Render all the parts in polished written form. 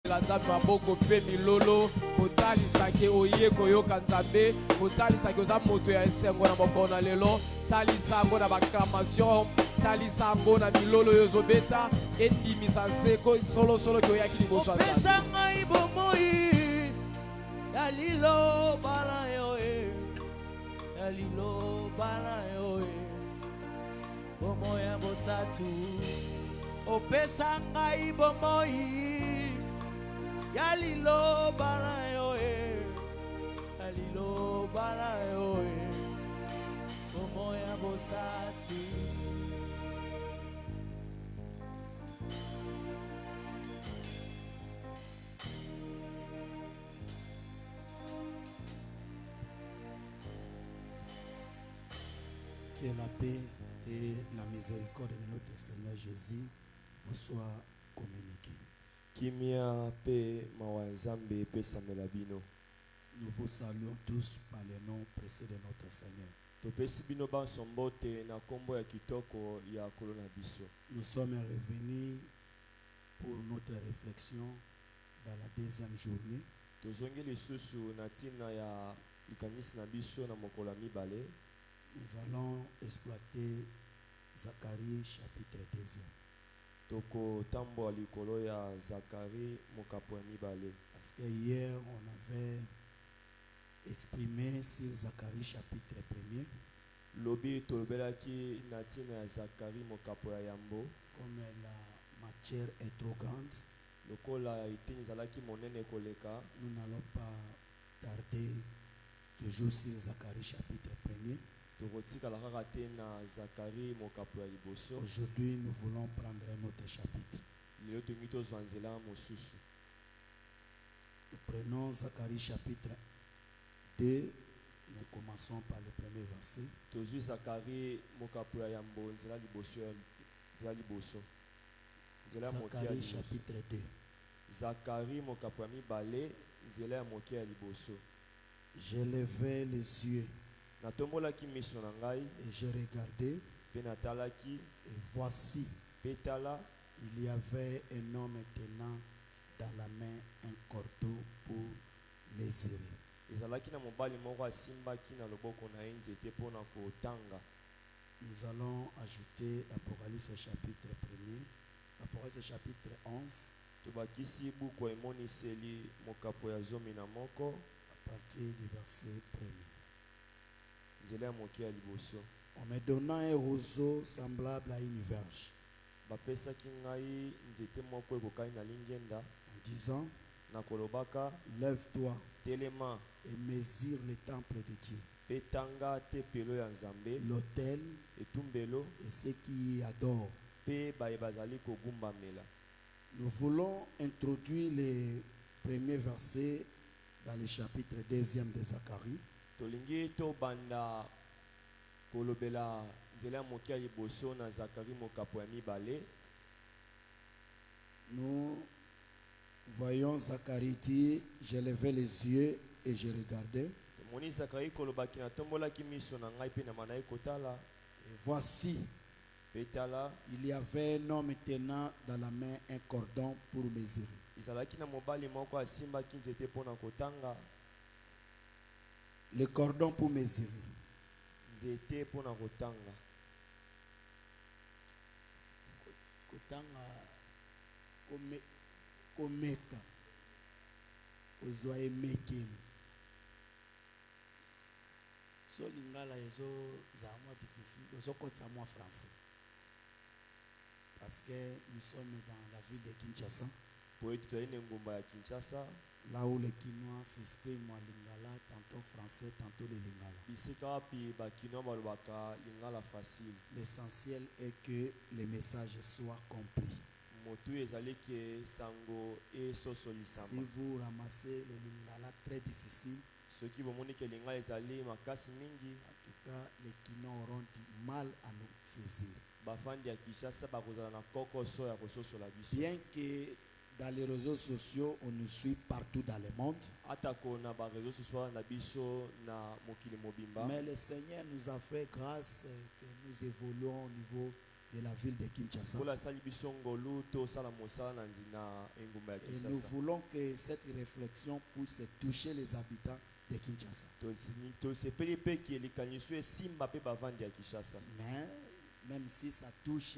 la nzambe maboko mpe milolo kotalisa oye koyoka nzambe kotalisa oza moto ya esengo na mokolo na lelo talisa yango na baclamation talisa yango na milolo oyo ozobeta endimisa nseko solosolo oyaki liboso ya nzambe opesa ngai bomoi ya liloba na yo ya liloba na yo bomoi ya bosatu opesa ngai bomoi ya liloba na yo ya liloba na yo bomoi ya bosatu. Que la paix et la miséricorde de notre Seigneur Jésus vous soient communiquées. Kimia pe mawanzambe pe samelabino. Nous vous saluons tous par le nom précieux de notre Seigneur. Topesi bino ba sombote na kombo ya kitoko ya kolona biso. Nous sommes revenus pour notre réflexion dans la deuxième journée. Tozongi lisusu na tina ya likanisi na biso na mokolo ya mibale. Nous allons exploiter Zacharie chapitre 2. Toko tambo likolo ya Zacharie mokapo ya mibale. Parce que hier on avait exprimé sur Zacharie chapitre 1. Lobi tolobelaki na tina ya Zacharie mokapo ya yambo. Comme la matière est trop grande, lokola itini zalaki monene koleka. Nous n'allons pas tarder toujours sur Zacharie chapitre 1. Aujourd'hui, nous voulons prendre un autre chapitre. Nous prenons Zacharie chapitre 2. Nous commençons par le premier verset. Zacharie chapitre 2. Zacharie mokapo mibale nzela ya moke ya liboso. Je levai les yeux natombolaki miso na ngai et je regardais pe natalaki et voici petala il y avait un homme tenant dans la main un cordeau pour mesurer. ezalaki na mobali moko asimbaki na loboko na ye nzete mpona kotanga. Nous allons ajouter Apocalypse chapitre 1er, Apocalypse chapitre 11. Tobakisi buku emoniseli mokapo ya zomi na moko à partir du verset 1er. nzela ya moke ya liboso. En me donnant un roseau semblable à une verge, bapesaki ngai nzete moko ekokani na lingenda en disant, na kolobaka lève-toi telema et mesure le temple de Dieu, petanga tepelo ya nzambe l'autel etumbelo et ceux qui y adorent. pe baye bazali kogumbamela. Nous voulons introduire les premiers versets dans le chapitre 2 de Zacharie. Tolingi to banda kolobela nzela moke ya liboso na Zacharie mokapo ya mibale. Nous voyons Zacharie dire, je levais les yeux et je regardais. Moni Zacharie kolobaki na tombolaki miso na ngai pe na manai kotala. Et voici, petala il y avait un homme tenant dans la main un cordon pour mesurer. izalaki na mobali moko asimbaki nzete mpona kotanga. Le cordon pour mesurer. Nzete mpona kotanga. Kotanga komeka ozwa emekemi so lingala ezo za moi difficile ozokotisa moi français parce que nous sommes dans la ville de Kinshasa. Poeti toyine ngumba ya Kinshasa. Là où les Kinois s'expriment en lingala, tantôt français, tantôt le lingala. Bisika pi ba kino balobaka lingala facile. L'essentiel est que le message soit compris. Motu ezali ke sango e sosolisama. Si vous ramassez le lingala très difficile, ceux qui vont que lingala ezali makasi mingi, en tout cas les Kinois auront du mal à nous saisir. Bafandi ya Kinshasa bakozala na kokoso ya kososola biso. Bien que dans les réseaux sociaux, on nous suit partout dans le monde. Mais le Seigneur nous a fait grâce que nous évoluons au niveau de la ville de Kinshasa. Pour la salle biso ngolu to sala mosala na nzina engumba ya Et nous Kinshasa. voulons que cette réflexion puisse toucher les habitants de Kinshasa. To sepeli pe ki elikanisu esimba pe bavandi ya Kinshasa. Mais même si ça touche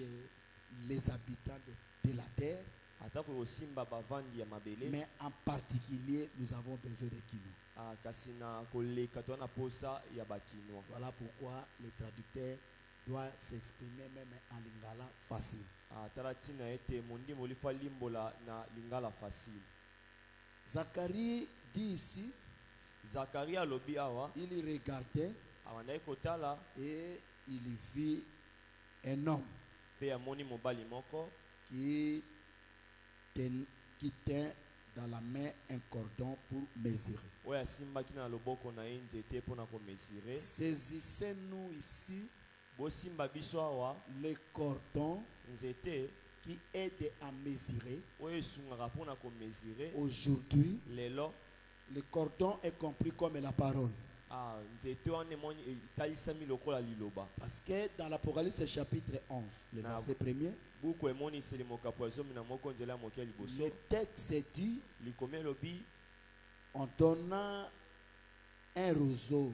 les habitants de la terre, Atako osimba bavandi ya mabele. mais en particulier, nous avons besoin de Kino. Kasi na koleka to na posa ya bakinwa. Voilà pourquoi les traducteurs doivent s'exprimer même en lingala facile. Taratina ete mondimo lifa limbola na lingala facile. Zacharie dit ici, Zakaria lobi awa il regardait awandai kotala et il vit un homme pe amoni mobali moko qui tient dans la main un cordon pour mesurer. oyo asimbaki na loboko na ye nzete mpona komesire. Saisissez-nous ici Bosimba biso awa le cordon nzete qui aide à mesurer. oyo esungaka mpona komesire. Aujourd'hui, Lelo le cordon est compris comme la parole. nzete wana emoni etalisami lokola liloba. Parce que dans l'Apocalypse chapitre 11, le Na- verset 1er, buku emoniseli mokapo ya zomi na moko nzela ya moke ya liboso le texte dit, likomi elobi en donnant un roseau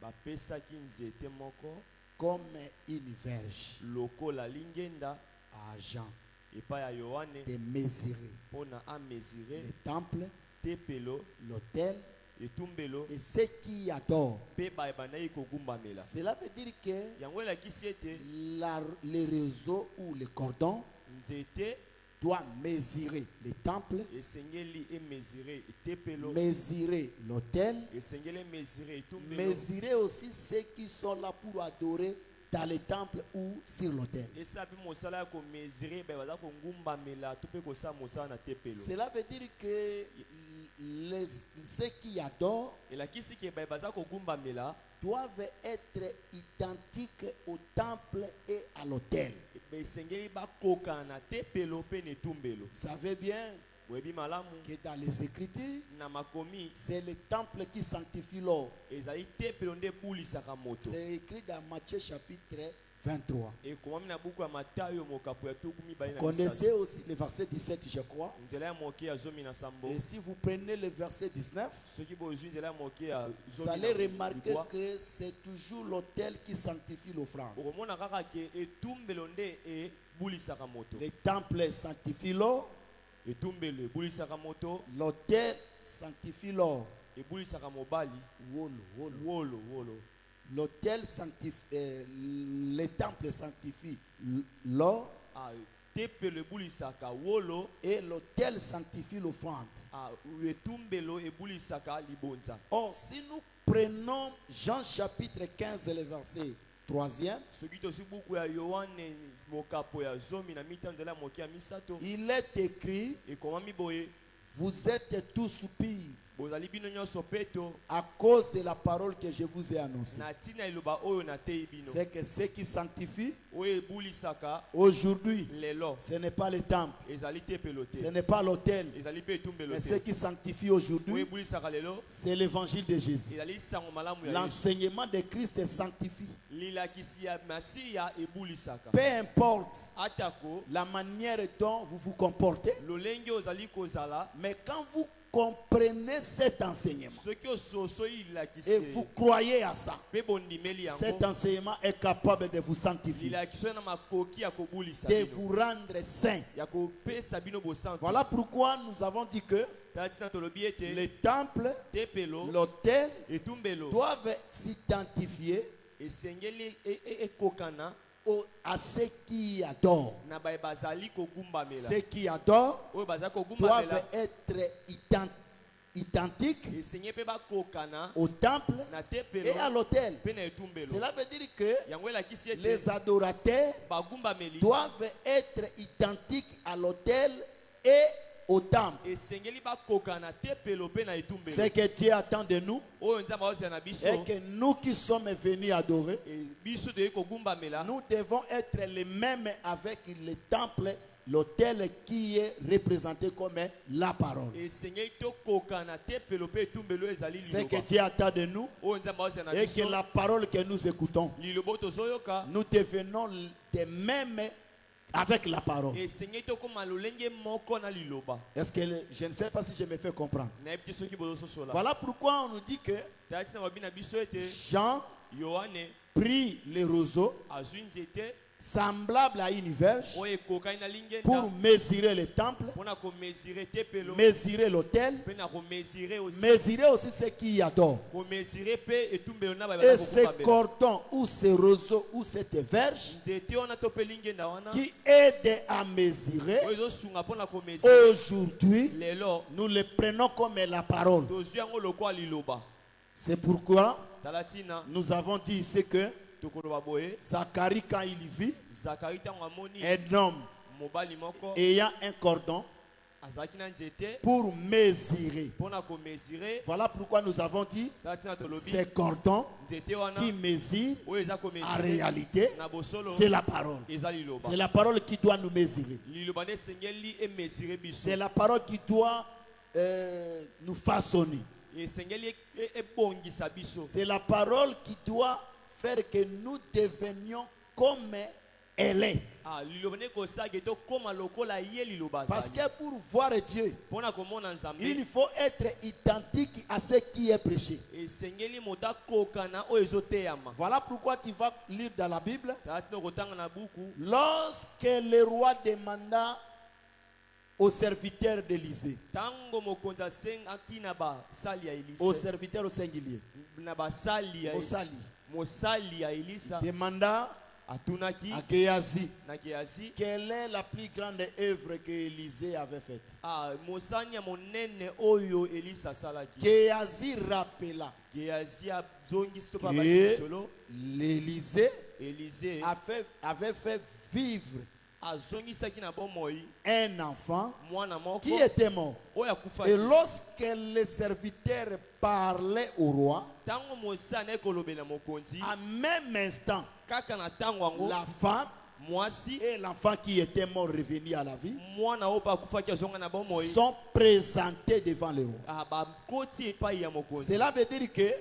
bapesaki nzete moko comme une verge lokola lingenda à Jean epai ya yohane de mesurer mpona amesire le temple, tempelo l'autel etumbelo et ceux qui adorent. mpe bandai kogumbamela. Cela veut dire que Yango elakisi ete le réseau ou le cordon nzete doit mesurer le temple, esengeli emesire etepelo, mesurer l'autel, esengeli emesire etumbelo, mesurer aussi ceux qui sont là pour adorer dans le temple ou sur l'autel. esala mpe mosala ya komesire baza kogumbamela to mpe kosala mosala na tempelo. Cela veut dire que ceux qui adorent elakisi ke baza kogumbamela doivent être identiques au temple et à l'autel. esengeli bakokana na tempelo mpe na etumbelo. Vous savez bien boyebi malamu que dans les Écritures, na makomi c'est le temple qui sanctifie l'or. ezali tempelo nde ebulisaka moto. C'est écrit dans Matthieu chapitre 23. ekomami na buku ya matayo mokapo ya tuku mibale na Connaissez misato. aussi le verset 17, je crois. nzela ya moke ya zomi na sambo. Et si vous prenez le verset 19, soki bozwi nzela ya moke ya vous zomi allez na remarquer libwa, que c'est toujours l'autel qui sanctifie l'offrande. okomona kaka ke etumbelo nde ebulisaka moto. Le temple sanctifie l'or, etumbelo ebulisaka moto, l'autel sanctifie l'or. ebulisaka mobali. wolo L'autel sanctifie, le temple sanctifie l'or tempelo ebulisaka wolo, et l'autel sanctifie l'offrande. etumbelo ebulisaka libonza. Or, si nous prenons Jean chapitre 15, le verset 3e, soki tosi buku ya yohane mokapo ya zomi na mitano nzela ya moke ya misato, il est écrit, ekomami boye vous êtes tous soupirs bozali bino nyonso peto à cause de la parole que je vous ai annoncée. na ntina eloba oyo natei bino. C'est que ceux qui sanctifient oyo ebulisaka aujourd'hui, lelo ce n'est pas le temple, ezali tempelo ce te, n'est pas l'autel, ezali mpe etumbelo mais te. ceux qui sanctifient oyo aujourd'hui, ebulisaka lelo c'est l'évangile de Jésus. ezali sango malamu ya Yesu. L'enseignement de Christ sanctifie. lilakisi ya masiya ebulisaka. Peu importe atako la manière dont vous vous comportez, lolenge ozali kozala, mais quand vous comprenez cet enseignement soki ososo ilakisi et vous croyez à ça, mpe bondimeli cet yango, enseignement est capable de vous sanctifier, lilakisi oyo na makoki ya kobulisa de bino, vous rendre saint. ya kopesa bino bosantu. Voilà pourquoi nous avons dit que tala tina tolobi ete les temples, tempelo l'autel etumbelo doivent s'identifier esengeli ekokana à ceux qui adorent. na baye bazali kogumbamela. Ceux qui adorent oyo bazali doivent kogumbamela être identiques esengi mpe bakokana au temple na et à tempelo l'autel. mpe na etumbelo. Cela veut dire que yango elakisi ete les adorateurs bagumbameli doivent être identiques à l'autel et au temple. esengeli bakokana na tempelo mpe na Ce etumbelo. que Dieu attend de nous oyo nzambe aozela na biso est que nous qui sommes venus adorer, biso toyei kogumbamela nous devons être les mêmes avec le temple, l'autel qui est représenté comme la parole. Ce que Dieu attend de nous et que la parole que nous écoutons, nous devenons de même avec la parole. Est-ce que je ne sais pas si je me fais comprendre. Voilà pourquoi on nous dit que Jean prit les roseaux semblable à une verge pour mesurer le temple, mesurer l'autel, mesurer aussi ce qu'il y a d'or. Et ce cordon ou ce roseau ou cette verge qui aide à mesurer, aujourd'hui nous le prenons comme la parole. C'est pourquoi nous avons dit ici que Zacharie, quand il vit un homme ayant un cordon pour mesurer, voilà pourquoi nous avons dit ces cordons qui mesurent, en réalité c'est la parole. C'est la parole qui doit nous mesurer. C'est la parole qui doit nous façonner. C'est la parole qui doit faire que nous devenions comme elle est. Parce que pour voir Dieu, il faut être identique à ce qui est prêché. Voilà pourquoi tu vas lire dans la Bible, lorsque le roi demanda au serviteur d'Élysée, au serviteur au singulier, demanda à Géasi quelle est la plus grande œuvre que Élysée avait faite. Géasi rappela que l'Élysée avait fait vivre un enfant qui était mort. Et lorsque les serviteurs parlaient au roi, en même instant, la femme et l'enfant qui était mort revenu à la vie sont présentés devant le roi. Cela veut dire que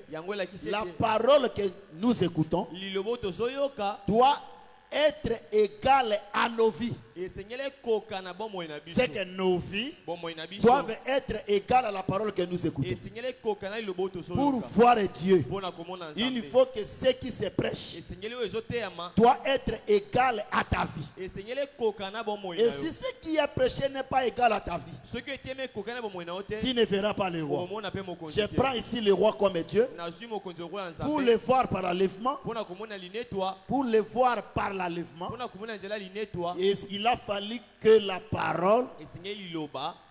la parole que nous écoutons doit être égale à nos vies. C'est que nos vies doivent être égales à la parole que nous écoutons. Pour voir Dieu, il faut que ce qui se prêche doit être égal à ta vie. Et si ce qui est prêché n'est pas égal à ta vie, tu ne verras pas le roi. Je prends ici le roi comme Dieu pour le voir par l'enlèvement, pour le voir par l'enlèvement. Et il a fallu que la parole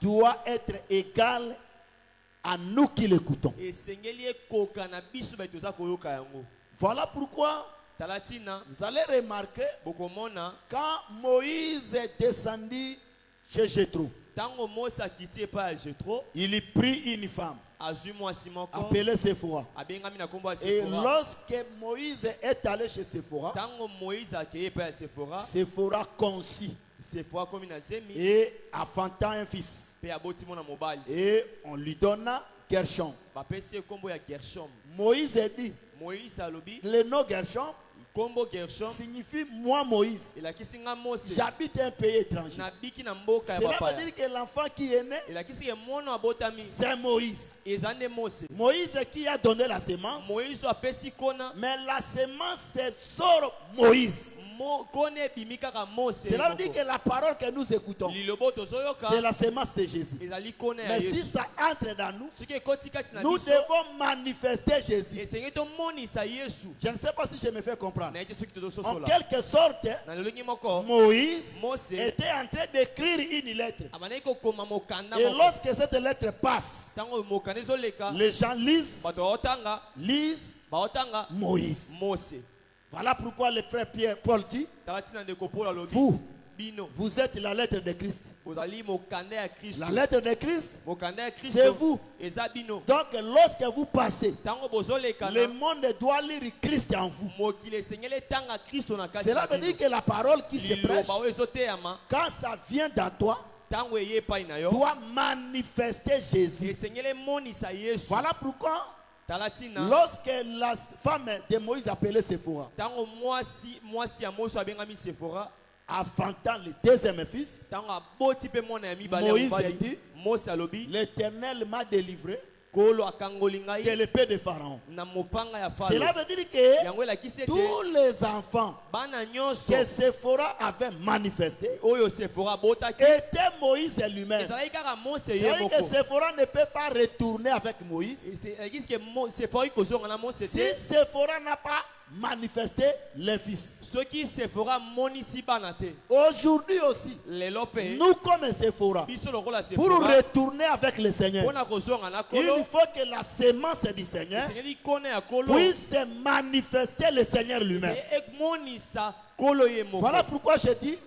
doit être égale à nous qui l'écoutons. Voilà pourquoi vous allez remarquer quand Moïse est descendu chez Jéthro, il prit une femme appelée Séphora. Et lorsque Moïse est allé chez Séphora, Séphora conçut et enfantant un fils. Et on lui donna Gershom. Moïse a dit, le nom Gershom signifie moi Moïse. J'habite un pays étranger. Cela veut dire que l'enfant qui est né, c'est Moïse. Moïse qui a donné la semence. Mais la semence c'est sur Moïse. Cela veut dire que la parole que nous écoutons, c'est la semence de Jésus. Mais si ça entre dans nous, nous devons manifester Jésus. Je ne sais pas si je me fais comprendre. En quelque sorte, Moïse était en train d'écrire une lettre. Et lorsque cette lettre passe, les gens lisent Moïse. Voilà pourquoi le frère Paul dit, vous Vous êtes la lettre de Christ. La lettre de Christ, c'est vous. Donc lorsque vous passez, le monde doit lire Christ en vous. Cela veut dire que la parole qui se prêche, quand ça vient dans toi, doit manifester Jésus. Voilà pourquoi lorsque la femme de Moïse appelée Séphora, enfantant le deuxième fils, Moïse a dit, l'Éternel m'a délivré de l'épée de Pharaon. Cela veut dire que tous les enfants que Séphora avait manifestés étaient Moïse lui-même. C'est-à-dire que Séphora ne peut pas retourner avec Moïse si Séphora n'a pas manifesté les fils. Aujourd'hui aussi, nous comme Séphora, pour retourner avec le Seigneur, il faut que la sémence du Seigneur puisse manifester le Seigneur lui-même. Voilà pourquoi je dis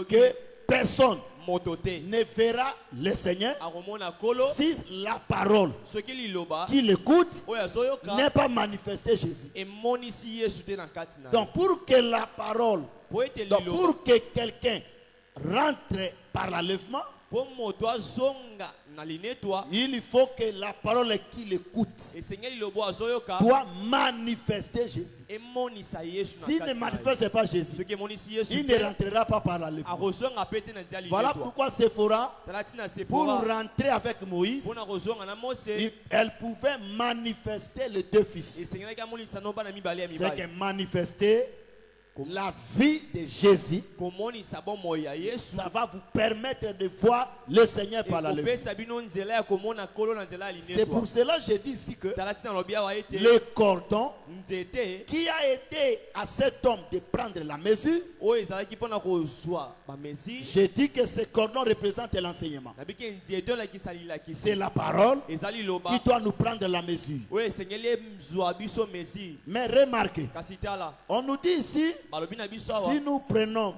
que personne ne verra le Seigneur si la parole qu'il écoute n'est pas manifestée Jésus. Donc pour que la parole, pour que quelqu'un rentre par l'enlèvement, il faut que la parole qu'il écoute doit manifester Jésus. S'il ne manifeste pas Jésus, il ne rentrera pas par l'enlèvement. Voilà pourquoi Séphora, pour rentrer avec Moïse, elle pouvait manifester les deux fils. C'est que manifester la vie de Jésus, ça va vous permettre de voir le Seigneur par la lèvre. C'est pour cela que je dis ici que le cordon qui a aidé à cet homme de prendre la mesure, je dis que ce cordon représente l'enseignement. C'est la parole qui doit nous prendre la mesure. Mais remarquez, on nous dit ici, si nous prenons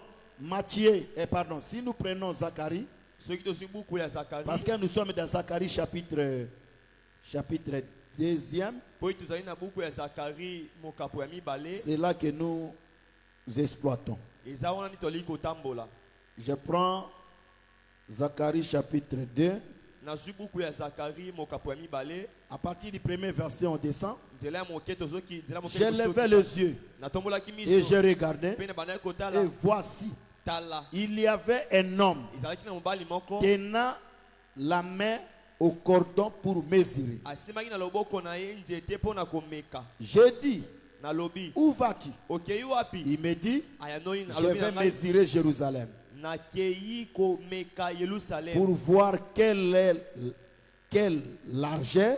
si nous prenons Zacharie, parce que nous sommes dans Zacharie chapitre 2e, c'est là que nous exploitons. Je prends Zacharie chapitre 2. À partir du premier verset, on descend. J'ai levé les yeux et j'ai regardé, et voici, il y avait un homme tenant la main au cordon pour mesurer. J'ai dit, où vas-tu? Il me dit, je vais mesurer Jérusalem pour voir quelle largeur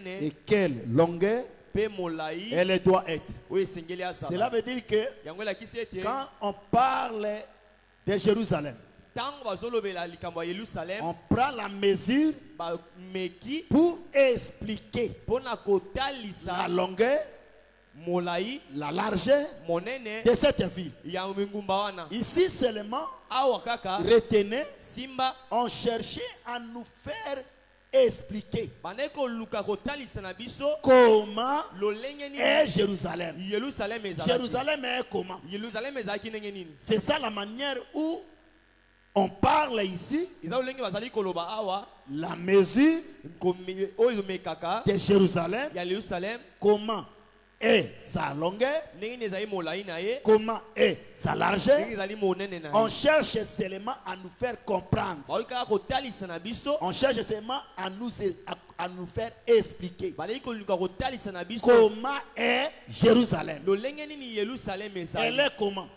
et quelle longueur elle doit être. Cela veut dire que quand on parle de Jérusalem, on prend la mesure pour expliquer la longueur, la largeur de cette ville. Ici seulement, retenez, on cherchait à nous faire expliquer comment est Jérusalem. Jérusalem est comment? C'est ça la manière où on parle ici. La mesure de Jérusalem, comment est sa longueur, comment est sa largeur. On cherche seulement à nous faire comprendre. On cherche seulement à nous faire expliquer comment est Jérusalem. Elle est comment?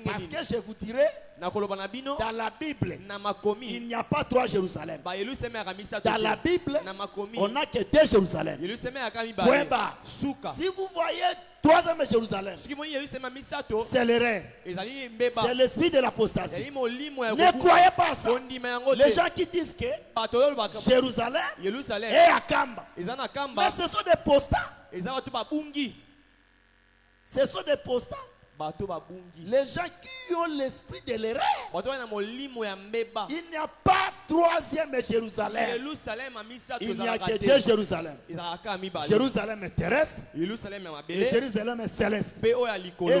Parce que je vous dirai, dans la Bible, il n'y a pas 3 Jérusalem. Dans la Bible, on n'a que 2 Jérusalem. Point barre. Si vous voyez 3e Jérusalem, c'est l'erreur. C'est l'esprit de l'apostasie. Ne croyez pas ça. Les gens qui disent que Jérusalem est à Kamba, mais ce sont des postats. Ce sont des postats. Les gens qui ont l'esprit de l'erreur. Il n'y a pas troisième Jérusalem. Il n'y a que deux Jérusalem. Jérusalem terrestre et Jérusalem céleste. Et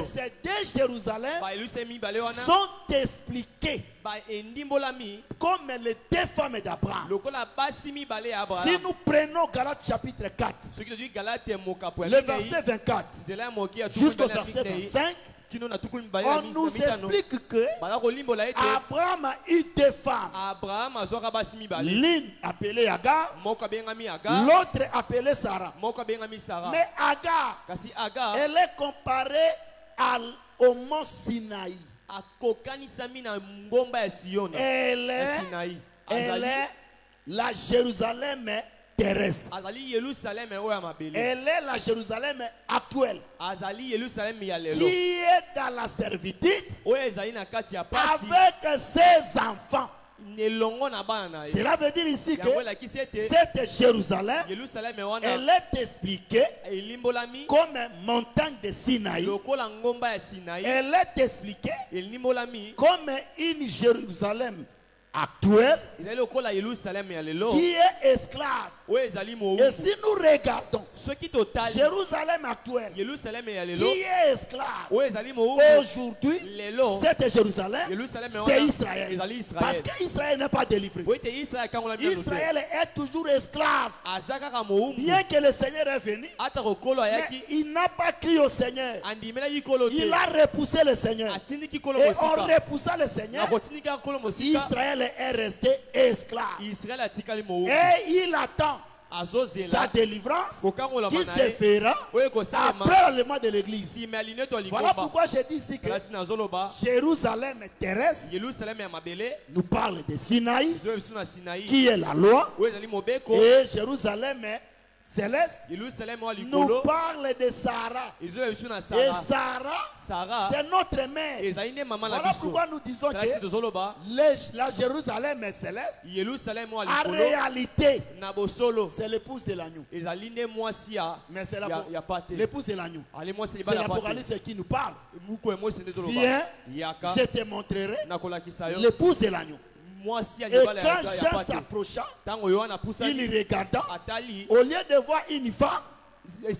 ces deux Jérusalem sont expliqués comme les deux femmes d'Abraham. Si nous prenons Galates chapitre 4, le verset 24 jusqu'au verset 25, on nous explique que Abraham a eu deux femmes. L'une appelée Agar, l'autre appelée Sarah. Mais Agar, elle est comparée au mont Sinaï. Elle est la Jérusalem terrestre. Elle est la Jérusalem actuelle qui est dans la servitude avec ses enfants. Cela veut dire ici que cette Jérusalem, elle est expliquée comme une montagne de Sinaï. Elle est expliquée comme une Jérusalem actuelle qui est esclave. Et si nous regardons Jérusalem actuelle qui est esclave aujourd'hui, cette Jérusalem, c'est Israël. Parce qu'Israël n'est pas délivré. Israël est toujours esclave. Bien que le Seigneur est venu, mais il n'a pas crié au Seigneur. Il a repoussé le Seigneur. Et en repoussant le Seigneur, Israël est resté esclave. Et il attend sa délivrance qui se fera après l'enlèvement de l'église. Voilà pourquoi je dis ici que Jérusalem terrestre nous parle de Sinaï qui est la loi, et Jérusalem céleste nous parle de Sarah. Et Sarah, c'est notre mère. Voilà pourquoi nous disons que la Jérusalem céleste, en réalité, c'est l'épouse de l'agneau. Mais c'est l'épouse de l'agneau. C'est l'Apocalypse qui nous parle. Viens, je te montrerai l'épouse de l'agneau. Et quand Jean s'approcha, il regarda, au lieu de voir une femme, il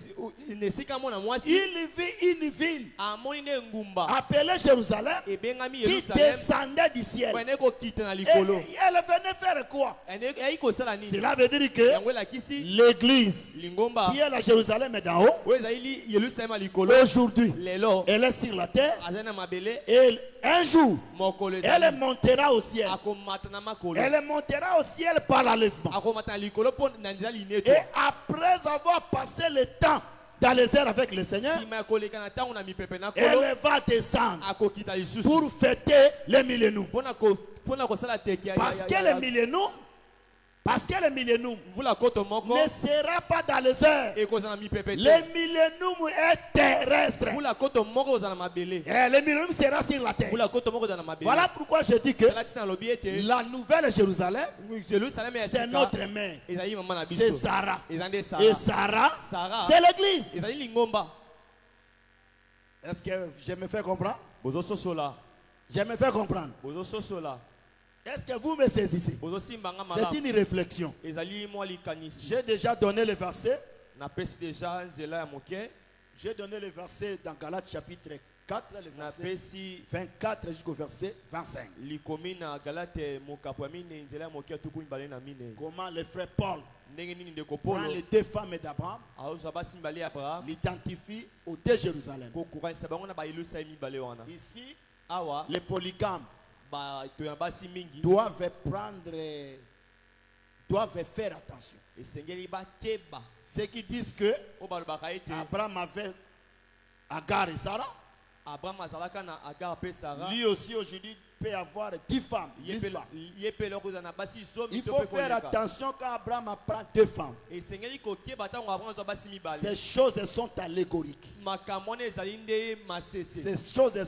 vit une ville appelée Jérusalem qui descendait du ciel. Et elle venait faire quoi? Cela veut dire que l'église qui est la Jérusalem d'en haut, aujourd'hui, elle est sur la terre. Et un jour, elle montera au ciel. Elle montera au ciel par l'enlèvement. Et après avoir passé le temps dans les airs avec le Seigneur, elle va descendre pour fêter le millénaire. Parce que le millénaire ne sera pas dans les airs. Le millénaire est terrestre. Et le millénaire sera sur la terre. Voilà pourquoi je dis que la nouvelle Jérusalem, c'est notre mère. C'est Sarah. Et Sarah, c'est l'église. Est-ce que je me fais comprendre? Je me fais comprendre. Est-ce que vous me saisissez? C'est une réflexion. J'ai déjà donné le verset. J'ai donné le verset dans Galates chapitre 4, le verset 24 jusqu'au verset 25. Comment le frère Paul prend les deux femmes d'Abraham, l'identifie aux deux Jérusalem. Ici, les polygames doivent faire attention. Ceux qui disent que Abraham avait Agar et Sarah, lui aussi aujourd'hui peut avoir 10 femmes. Il faut faire attention quand Abraham prend 2 femmes. Ces choses sont allégoriques. Ces choses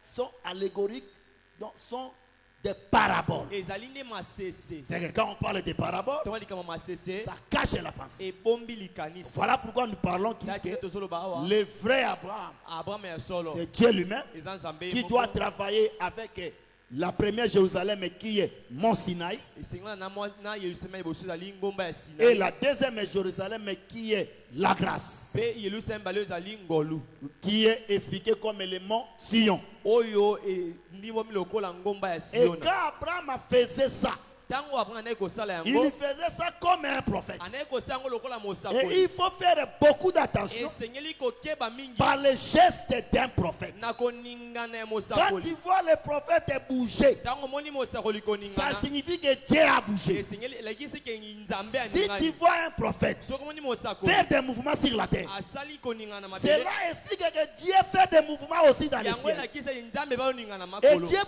sont allégoriques, donc sont des paraboles. C'est que quand on parle des paraboles, ça cache la pensée. Voilà pourquoi nous parlons que le vrai Abraham, c'est Dieu lui-même qui doit travailler avec la première Jérusalem qui est Mont Sinaï. Et la deuxième Jérusalem qui est la grâce. Qui est expliqué comme le mont Sion. Et quand Abraham faisait ça, il faisait ça comme un prophète. Et il faut faire beaucoup d'attention par les gestes d'un prophète. Quand tu vois le prophète bouger, ça signifie que Dieu a bougé. Si tu vois un prophète faire des mouvements sur la terre, cela explique que Dieu fait des mouvements aussi dans les cieux. Et Dieu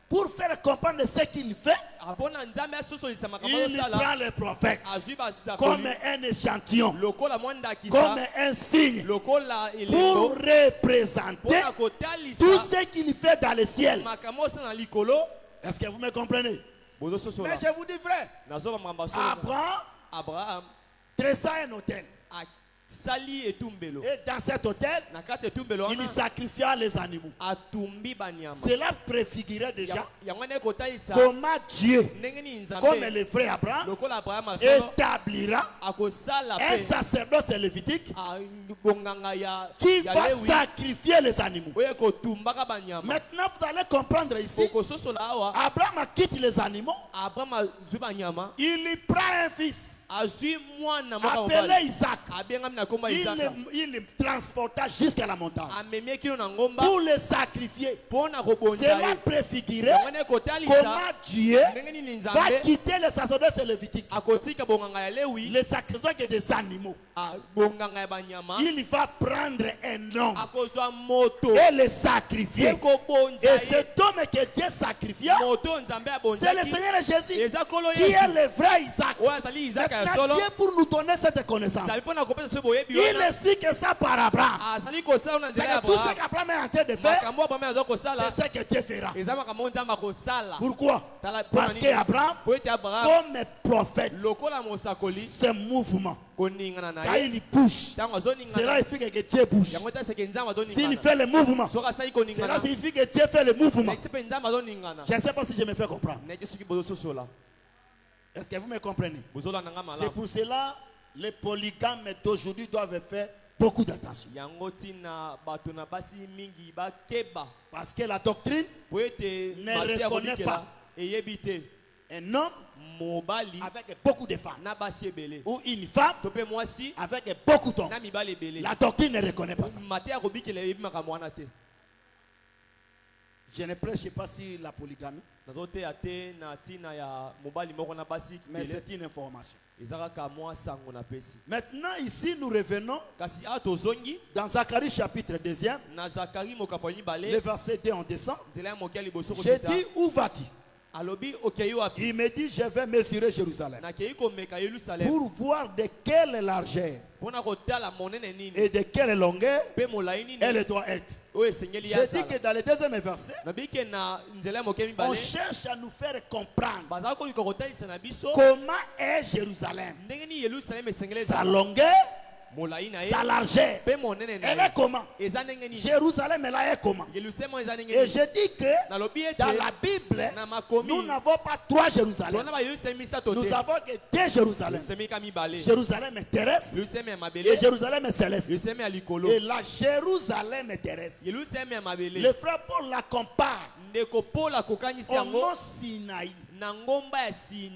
pour faire comprendre ce qu'il fait, il prend le prophète comme un échantillon, comme un signe, pour représenter tout ce qu'il fait dans le ciel. Est-ce que vous me comprenez? Mais je vous dis vrai, Abraham dressa un autel. Et dans cet hôtel, il sacrifia les animaux. Cela préfigurait déjà comment Dieu, comme le vrai Abraham, établira un sacerdoce lévitique qui va sacrifier les animaux. Maintenant, vous allez comprendre ici, Abraham quitte les animaux, il prend un fils appelé Isaac. Il le transporta jusqu'à la montagne pour le sacrifier. Cela préfigurait comment Dieu va quitter le sacerdoce lévitique, le sacrifice des animaux. Il va prendre un homme et le sacrifier. Et cet homme que Dieu sacrifia, c'est le Seigneur Jésus qui est le vrai Isaac. Maintenant, Dieu, pour nous donner cette connaissance, il explique ça par Abraham. C'est que tout ce qu'Abraham est en train de faire, c'est ce que Dieu fera. Pourquoi? Parce qu'Abraham, comme prophète, ce mouvement, quand il pousse, cela explique que Dieu bouge. S'il fait le mouvement, cela signifie que Dieu fait le mouvement. Je ne sais pas si je me fais comprendre. Est-ce que vous me comprenez? C'est pour cela que les polygames d'aujourd'hui doivent faire beaucoup d'attention. Parce que la doctrine ne reconnaît pas un homme avec beaucoup de femmes ou une femme avec beaucoup d'hommes. La doctrine ne reconnaît pas ça. Je ne prêche pas sur la polygamie, mais c'est une information. Maintenant ici nous revenons dans Zacharie chapitre 2e, le verset 2 on descend. J'ai dit où vas-tu? Il me dit je vais mesurer Jérusalem pour voir de quelle largeur et de quelle longueur elle doit être. J'ai dit que dans le deuxième verset, on cherche à nous faire comprendre comment est Jérusalem, sa longueur, sa largeur, elle est comment? Jérusalem elle est comment? Et je dis que dans la Bible nous n'avons pas trois Jérusalem, nous avons que deux Jérusalem. Jérusalem est terrestre et Jérusalem est céleste. Et la Jérusalem est terrestre, le frère Paul la compare au mont Sinaï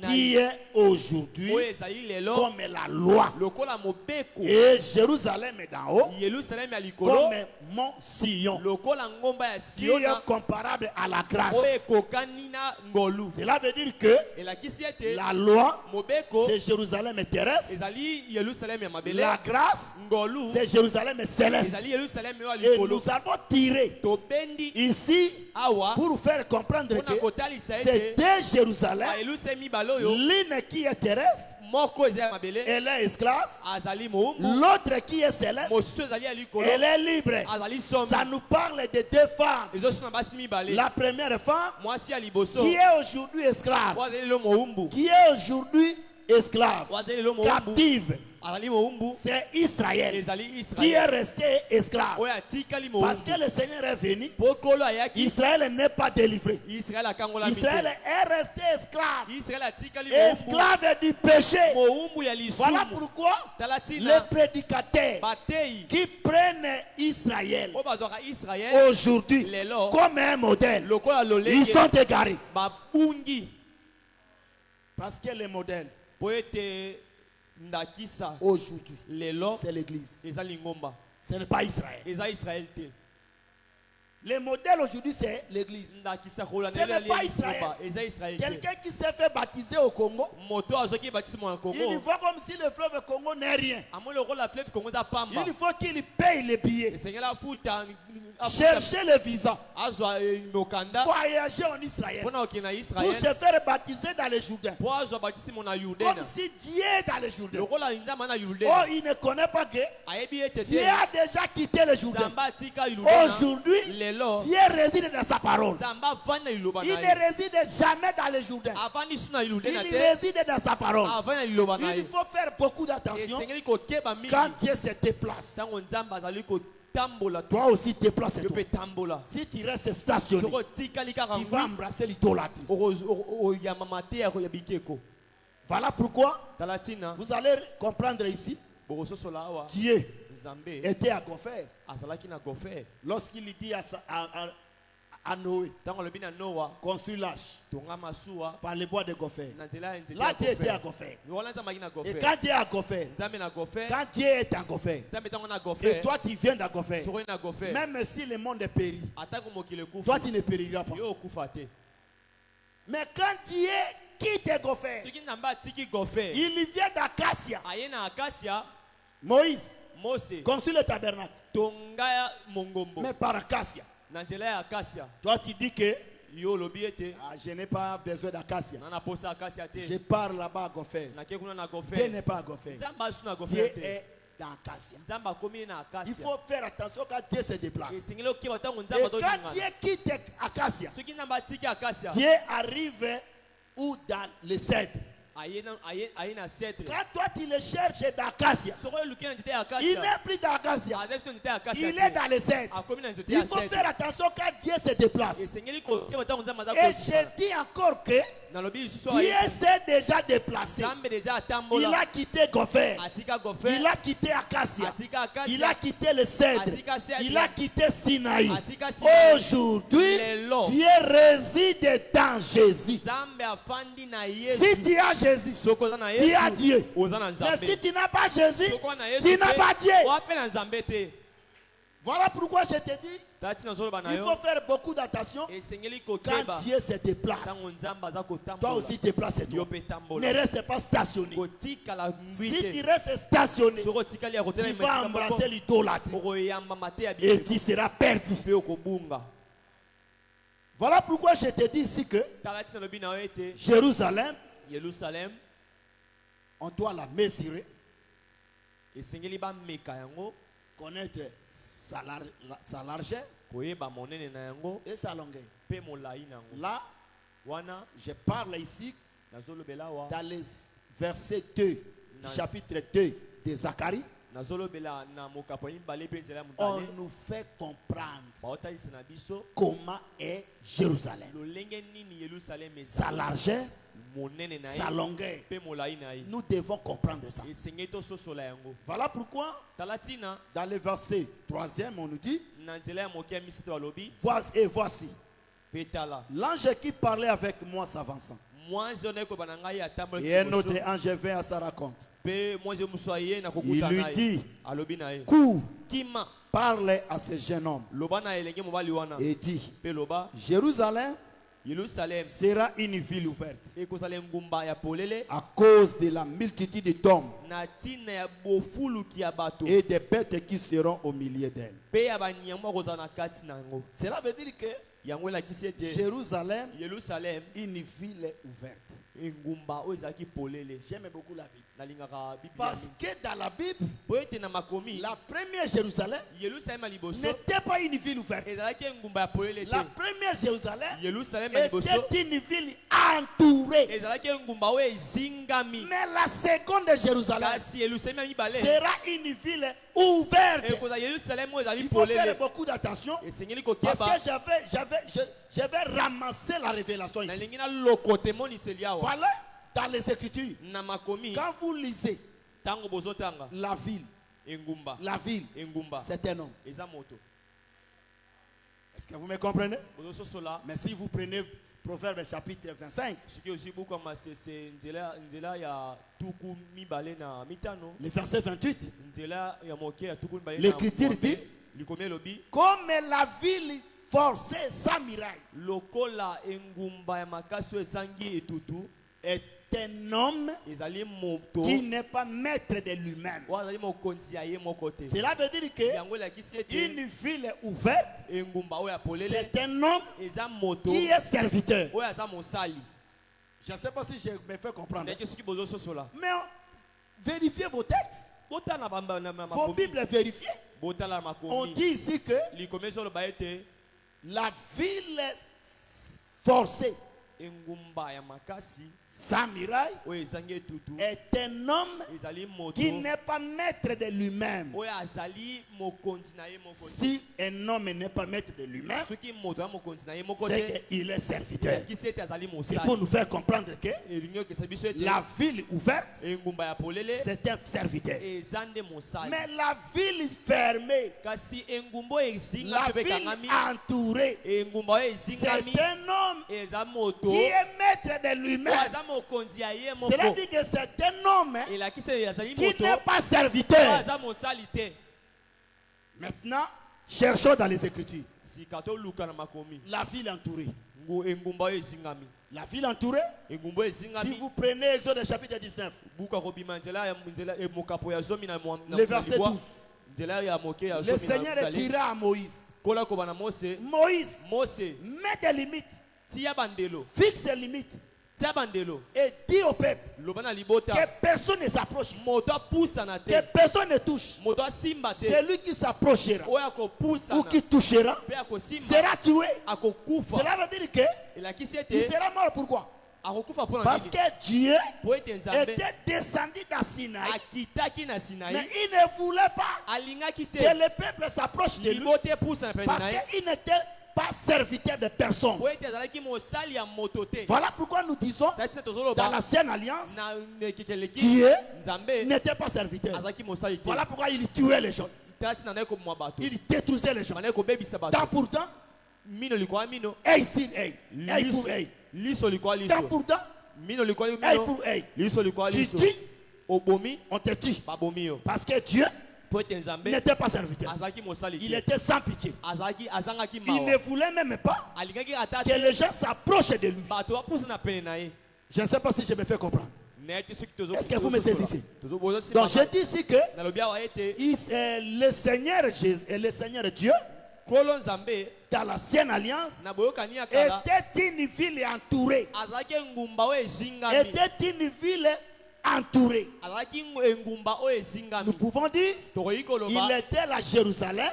qui est aujourd'hui comme la loi, et Jérusalem est d'en haut comme mont Sion qui est comparable à la grâce. Cela veut dire que la loi c'est Jérusalem terrestre, la grâce c'est Jérusalem céleste. Et nous avons tiré ici pour faire comprendre que c'est deux Jérusalem Jérusalem, l'une qui est terrestre, elle est esclave. L'autre qui est céleste, elle est libre. Ça nous parle de deux femmes. La première femme qui est aujourd'hui esclave, qui est aujourd'hui esclave, captive. C'est Israël qui est resté esclave. Parce que le Seigneur est venu, Israël n'est pas délivré. Israël est resté esclave. Esclave du péché. Voilà pourquoi les prédicateurs qui prennent Israël aujourd'hui comme un modèle, ils sont égarés. Parce que le modèle aujourd'hui, c'est l'église. Ce n'est pas Israël. Le modèle aujourd'hui, c'est l'église. Ce n'est pas Israël. Quelqu'un qui s'est fait baptiser au Congo, il voit comme si le fleuve Congo n'est rien. Il faut qu'il paye les billets, chercher le visa, voyager en Israël pour se faire baptiser dans le Jourdain. Comme si Dieu est dans le Jourdain. Oh, il ne connaît pas que Dieu a déjà quitté le Jourdain. Aujourd'hui, Dieu réside dans sa parole. Il ne réside jamais dans le Jourdain. Il réside dans sa parole. Il faut faire beaucoup d'attention quand Dieu se déplace. Toi aussi déplace-toi. Si tu restes stationné, tu vas embrasser l'idolâtrie. Voilà pourquoi vous allez comprendre ici, Dieu était à Gopher. Lorsqu'il dit à Noé, construis l'arche par le bois de Gopher. Là, Dieu était à Gopher. Et quand Dieu est à Gopher, quand Dieu est à Gopher, et toi tu viens d'à Gopher, même si le monde est péri, toi tu ne périras pas. Mais quand Dieu quitte Gopher, il vient d'Acacia. Moïse construit le tabernacle, mais par Acacia. Toi tu dis que je n'ai pas besoin d'Acacia. Je pars là-bas à Gopher. Dieu n'est pas à Gopher. Dieu est dans Acacia. Il faut faire attention quand Dieu se déplace. Et quand Dieu quitte Acacia, Dieu arrive où dans le cèdre. Quand toi tu le cherches d'Acacia, il n'est plus d'Acacia, il est dans les cèdres. Il faut faire attention quand Dieu se déplace. Et je dis encore que Dieu s'est déjà déplacé. Il a quitté Gopher, il a quitté Acacia, il a quitté le cèdre, il a quitté Sinaï. Aujourd'hui, Dieu réside dans Jésus. Si tu as Jésus, tu as Dieu. Mais si tu n'as pas Jésus, tu n'as pas Dieu. Voilà pourquoi je te dis, il faut faire beaucoup d'attention quand Dieu se déplace. Toi aussi déplace-toi. Ne reste pas stationné. Si tu restes stationné, tu vas embrasser l'idolâtrie et tu seras perdu. Voilà pourquoi je te dis ici que Jérusalem, on doit la mesurer, connaître sa largeur et sa longueur. Là, je parle ici dans les versets 2 du chapitre 2 de Zacharie. On nous fait comprendre comment est Jérusalem, sa largeur, sa longueur. Nous devons comprendre ça. Voilà pourquoi dans le verset 3e on nous dit, voici l'ange qui parlait avec moi s'avançant, et un autre ange vint à sa rencontre. Il lui dit, cours, parle à ce jeune homme et dit, Jérusalem sera une ville ouverte à cause de la multitude d'hommes et des bêtes qui seront au milieu d'elle. Cela veut dire que Jérusalem, une ville ouverte. J'aime beaucoup la Bible. Parce que dans la Bible, la première Jérusalem n'était pas une ville ouverte. La première Jérusalem était une ville entourée. Mais la seconde Jérusalem sera une ville ouverte. Il faut faire beaucoup d'attention parce que j'avais ramassé la révélation ici. Voilà dans les Écritures. Quand vous lisez la ville, c'est un homme. Est-ce que vous me comprenez? Mais si vous prenez Proverbe chapitre 25, le verset 28, l'Écriture dit, comme la ville forcée sans muraille est un homme qui n'est pas maître de lui-même. Cela veut dire qu'une ville ouverte, c'est un homme qui est serviteur. Je ne sais pas si je me fais comprendre. Mais vérifiez vos textes. Vos Bibles vérifiées. On dit ici que la ville forcée sans muraille est un homme qui n'est pas maître de lui-même. Si un homme n'est pas maître de lui-même, c'est qu'il est serviteur. C'est pour nous faire comprendre que la ville ouverte, c'est un serviteur. Mais la ville fermée, la ville entourée, c'est un homme qui est maître de lui-même. Cela dit que c'est un homme qui n'est pas serviteur. Maintenant, cherchons dans les Écritures. La ville entourée. La ville entourée. Si vous prenez Exode chapitre 19, le verset 12. Le Seigneur dira à Moïse, Moïse, mets des limites. Fixe des limites. Et dis au peuple que personne ne s'approche ici. Que personne ne touche. Celui qui s'approchera ou qui touchera sera tué. Cela veut dire qu'il sera mort. Pourquoi? Parce que Dieu était descendu dans Sinaï. Mais il ne voulait pas que le peuple s'approche de lui parce qu'il n'était pas serviteur de personne. Voilà pourquoi nous disons dans l'ancienne alliance, Dieu n'était pas serviteur. Voilà pourquoi il tuait les gens. Il détruisait les gens. Tant pour temps, œil sur œil, tant pour temps, œil pour œil. Tu dis, on te tue. Parce que Dieu n'était pas serviteur. Il était sans pitié. Il ne voulait même pas que les gens s'approchent de lui. Je ne sais pas si je me fais comprendre. Est-ce que vous me saisissez? Donc je dis ici que le Seigneur Jésus et le Seigneur Dieu dans l'ancienne alliance était une ville entourée. Était une ville entouré. Nous pouvons dire il était la Jérusalem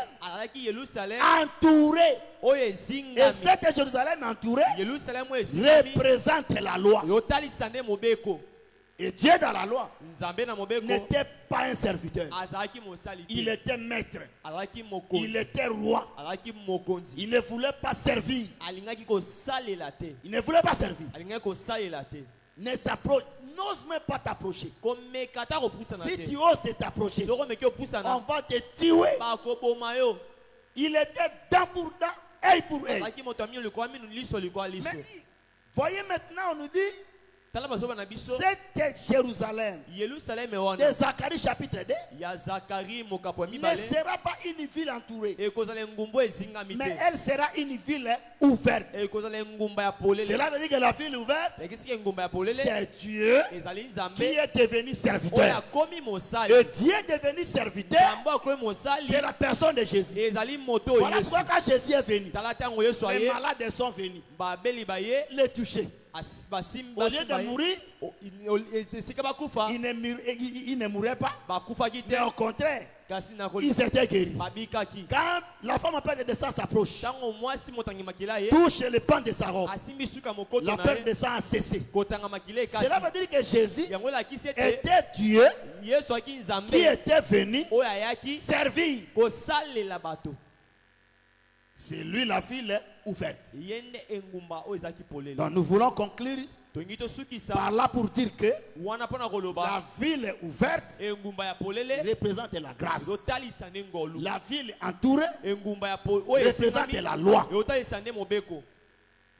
entourée. Et cette Jérusalem entourée représente la loi. Et Dieu dans la loi n'était pas un serviteur. Il était maître. Il était roi. Il ne voulait pas servir. Il ne voulait pas servir. N'ose même pas t'approcher. Si tu oses t'approcher, on va te tuer. Il était dent pour dent, œil pour œil. Mais voyez maintenant, on nous dit Cette Jérusalem de Zacharie chapitre 2 ne sera pas une ville entourée, mais elle sera une ville ouverte. Cela veut dire que la ville ouverte, c'est Dieu qui est devenu serviteur. Et Dieu est devenu serviteur, c'est la personne de Jésus. Voilà pourquoi quand Jésus est venu, les malades sont venus les toucher. Au lieu de mourir, ils ne mouraient pas, mais au contraire, ils étaient guéris. Quand la femme en perte de sang s'approche, touche le pan de sa robe, la perte de sang a cessé. Cela veut dire que Jésus était Dieu qui était venu servir. C'est lui la ville ouverte. Donc nous voulons conclure par là pour dire que la ville ouverte représente la grâce. La ville entourée représente la loi.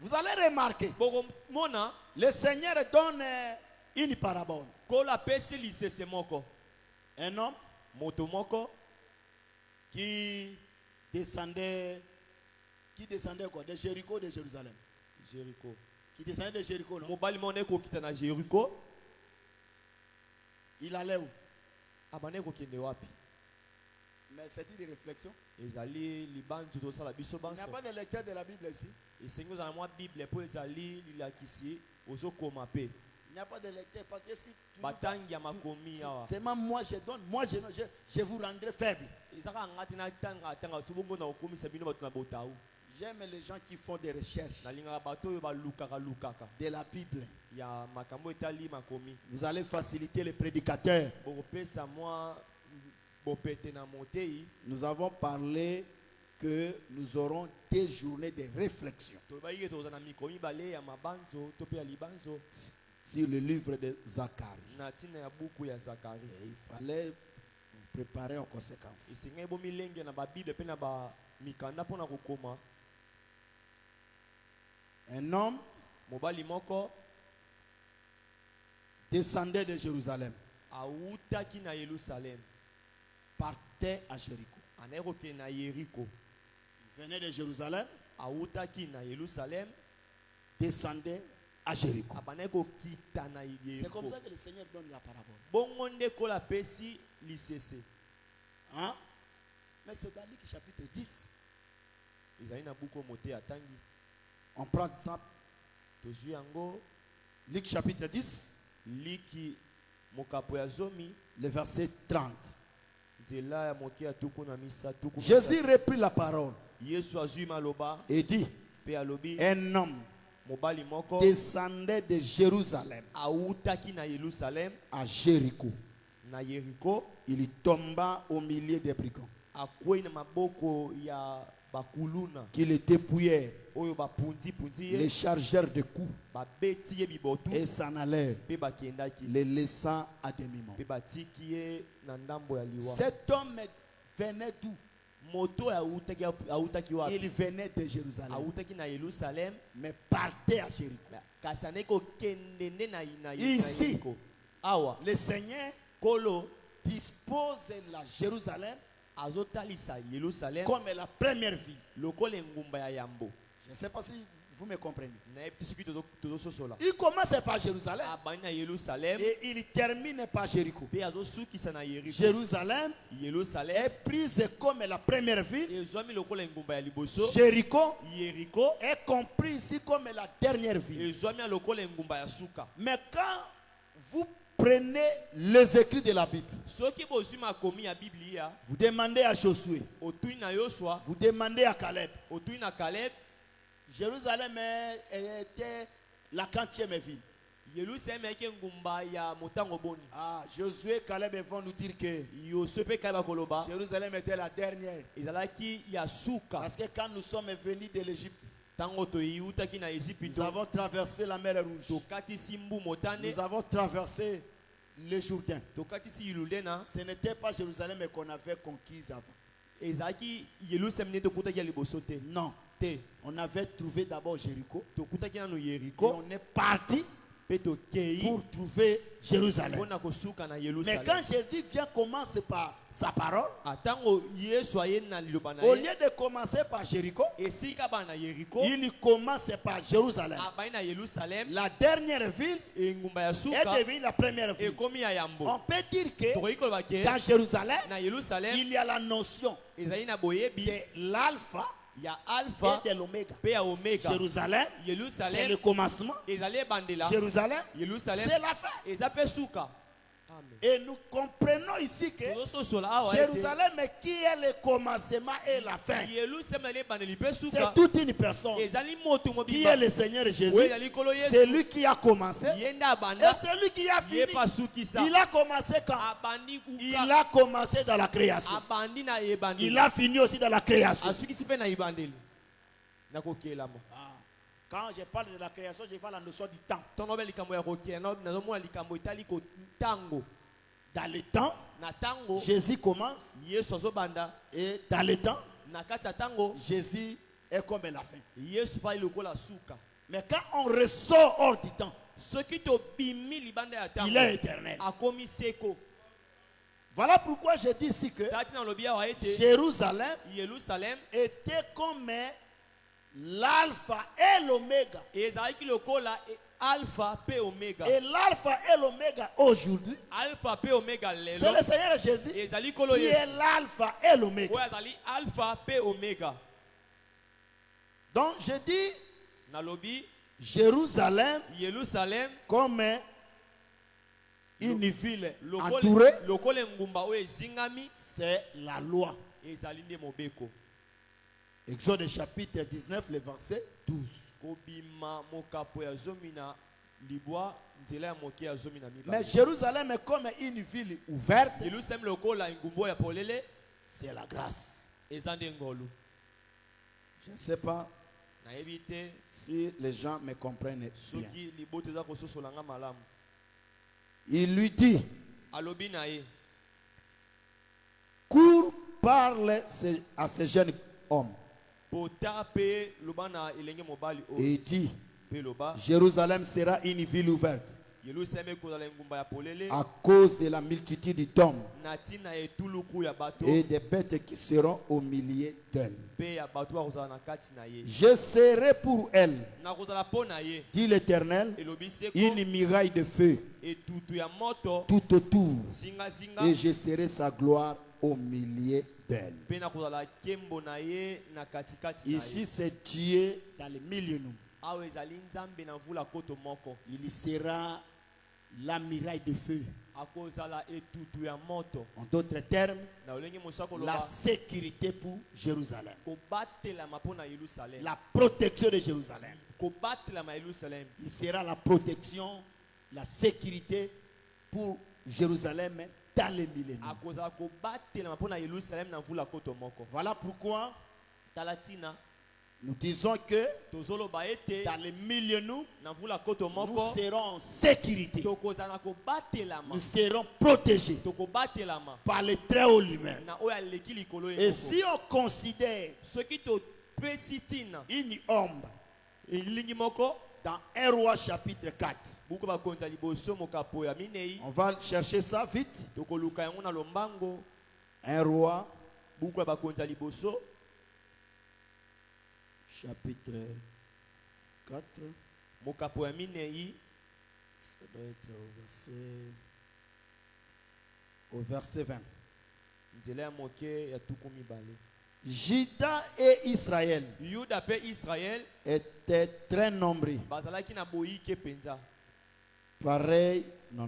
Vous allez remarquer, le Seigneur donne une parabole. Un homme qui descendait quoi? De Jéricho, de Jérusalem. Jéricho. Qui descendait de Jéricho, non? Il allait où? Mais c'est une réflexion. Il n'y a pas de lecteur de la Bible ici. Il n'y a pas de lecteur parce que si seulement moi je donne, moi je vous rendrai faible. J'aime les gens qui font des recherches de la Bible. Vous allez faciliter les prédicateurs. Nous avons parlé que nous aurons des journées de réflexion sur le livre de Zacharie. Et il fallait vous préparer en conséquence. Un homme descendait de Jérusalem, partait à Jéricho. Il venait de Jérusalem, descendait à Jéricho. C'est comme ça que le Seigneur donne la parabole. Hein? Mais c'est dans Luc chapitre 10. On prend exemple. Luc chapitre 10. Le verset 30. Jésus reprit la parole et dit: un homme descendait de Jérusalem à Jéricho. Il tomba au milieu des brigands qui le dépouillèrent, les chargeurs de coups et s'en allèrent, les laissant à demi-mort. Cet homme venait d'où? Il venait de Jérusalem, mais partait à Jéricho. Ici, le Seigneur dispose la Jérusalem comme la première ville. Je ne sais pas si vous me comprenez. Il commence par Jérusalem et il termine par Jéricho. Jérusalem est prise comme la première ville. Jéricho est compris ici comme la dernière ville. Mais quand vous prenez les écrits de la Bible, vous demandez à Josué, vous demandez à Caleb. Jérusalem était la 40e ville. Josué et Caleb vont nous dire que Jérusalem était la dernière. Parce que quand nous sommes venus de l'Égypte, nous avons traversé la mer Rouge. Nous avons traversé le Jourdain. Ce n'était pas Jérusalem qu'on avait conquise avant. Non. On avait trouvé d'abord Jéricho. Et on est parti pour trouver Jérusalem. Mais quand Jésus vient commencer par sa parole, au lieu de commencer par Jéricho, il commence par Jérusalem. La dernière ville est devenue la première ville. On peut dire que dans Jérusalem, il y a la notion de l'alpha et de l'oméga. Jérusalem, c'est le commencement. Jérusalem, c'est la fin. Et nous comprenons ici que Jérusalem, qui est le commencement et la fin, c'est toute une personne qui est le Seigneur Jésus. C'est lui qui a commencé et c'est lui qui a fini. Il a commencé quand? Il a commencé dans la création. Il a fini aussi dans la création. Quand je parle de la création, je parle de la notion du temps. Dans le temps, Jésus commence. Et dans le temps, Jésus est comme la fin. Mais quand on ressort hors du temps, il est éternel. Voilà pourquoi je dis ici que Jérusalem était comme l'alpha et l'oméga. Alpha P Omega. Et l'alpha et l'oméga aujourd'hui, Alpha P Omega, c'est le Seigneur Jésus qui est l'alpha et l'oméga. Alpha P Omega. Donc je dis Jérusalem comme une ville entourée, c'est la loi. Exode chapitre 19, le verset 12. Mais Jérusalem est comme une ville ouverte. C'est la grâce. Je ne sais pas si les gens me comprennent bien. Il lui dit, cours, parle à ce jeune homme. Et il dit, Jérusalem sera une ville ouverte à cause de la multitude d'hommes et des bêtes qui seront au milieu d'elle. Je serai pour elle, dit l'Éternel, une muraille de feu tout autour, et je serai sa gloire au milieu d'elle. Ici c'est Dieu dans le millénaire. Il sera la muraille de feu. En d'autres termes, la sécurité pour Jérusalem. La protection de Jérusalem. Il sera la protection, la sécurité pour Jérusalem dans les millénaires. Voilà pourquoi nous disons que dans les millénaires, nous serons en sécurité. Nous serons protégés par le Très-Haut lui-même. Et si on considère une ombre dans 1 Roi chapitre 4, on va chercher ça vite. 1 Roi chapitre 4. Ça doit être au verset 20. Juda et Israël étaient très nombreux. Pareil. Non.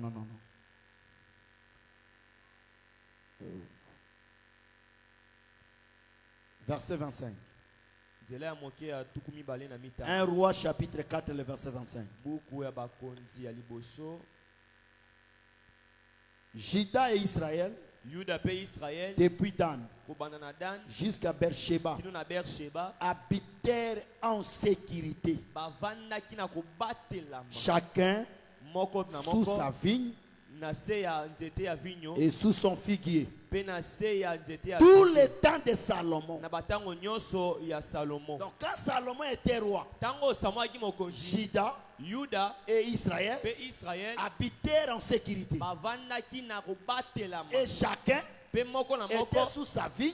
Verset 25. 1 Roi chapitre 4, le verset 25. Juda et Israël, depuis Dan jusqu'à Beersheba, habitèrent en sécurité, chacun sous sa vigne et sous son figuier. Tout le temps de Salomon. Donc quand Salomon était roi, Juda et Israël habitèrent en sécurité. Et chacun était sous sa vigne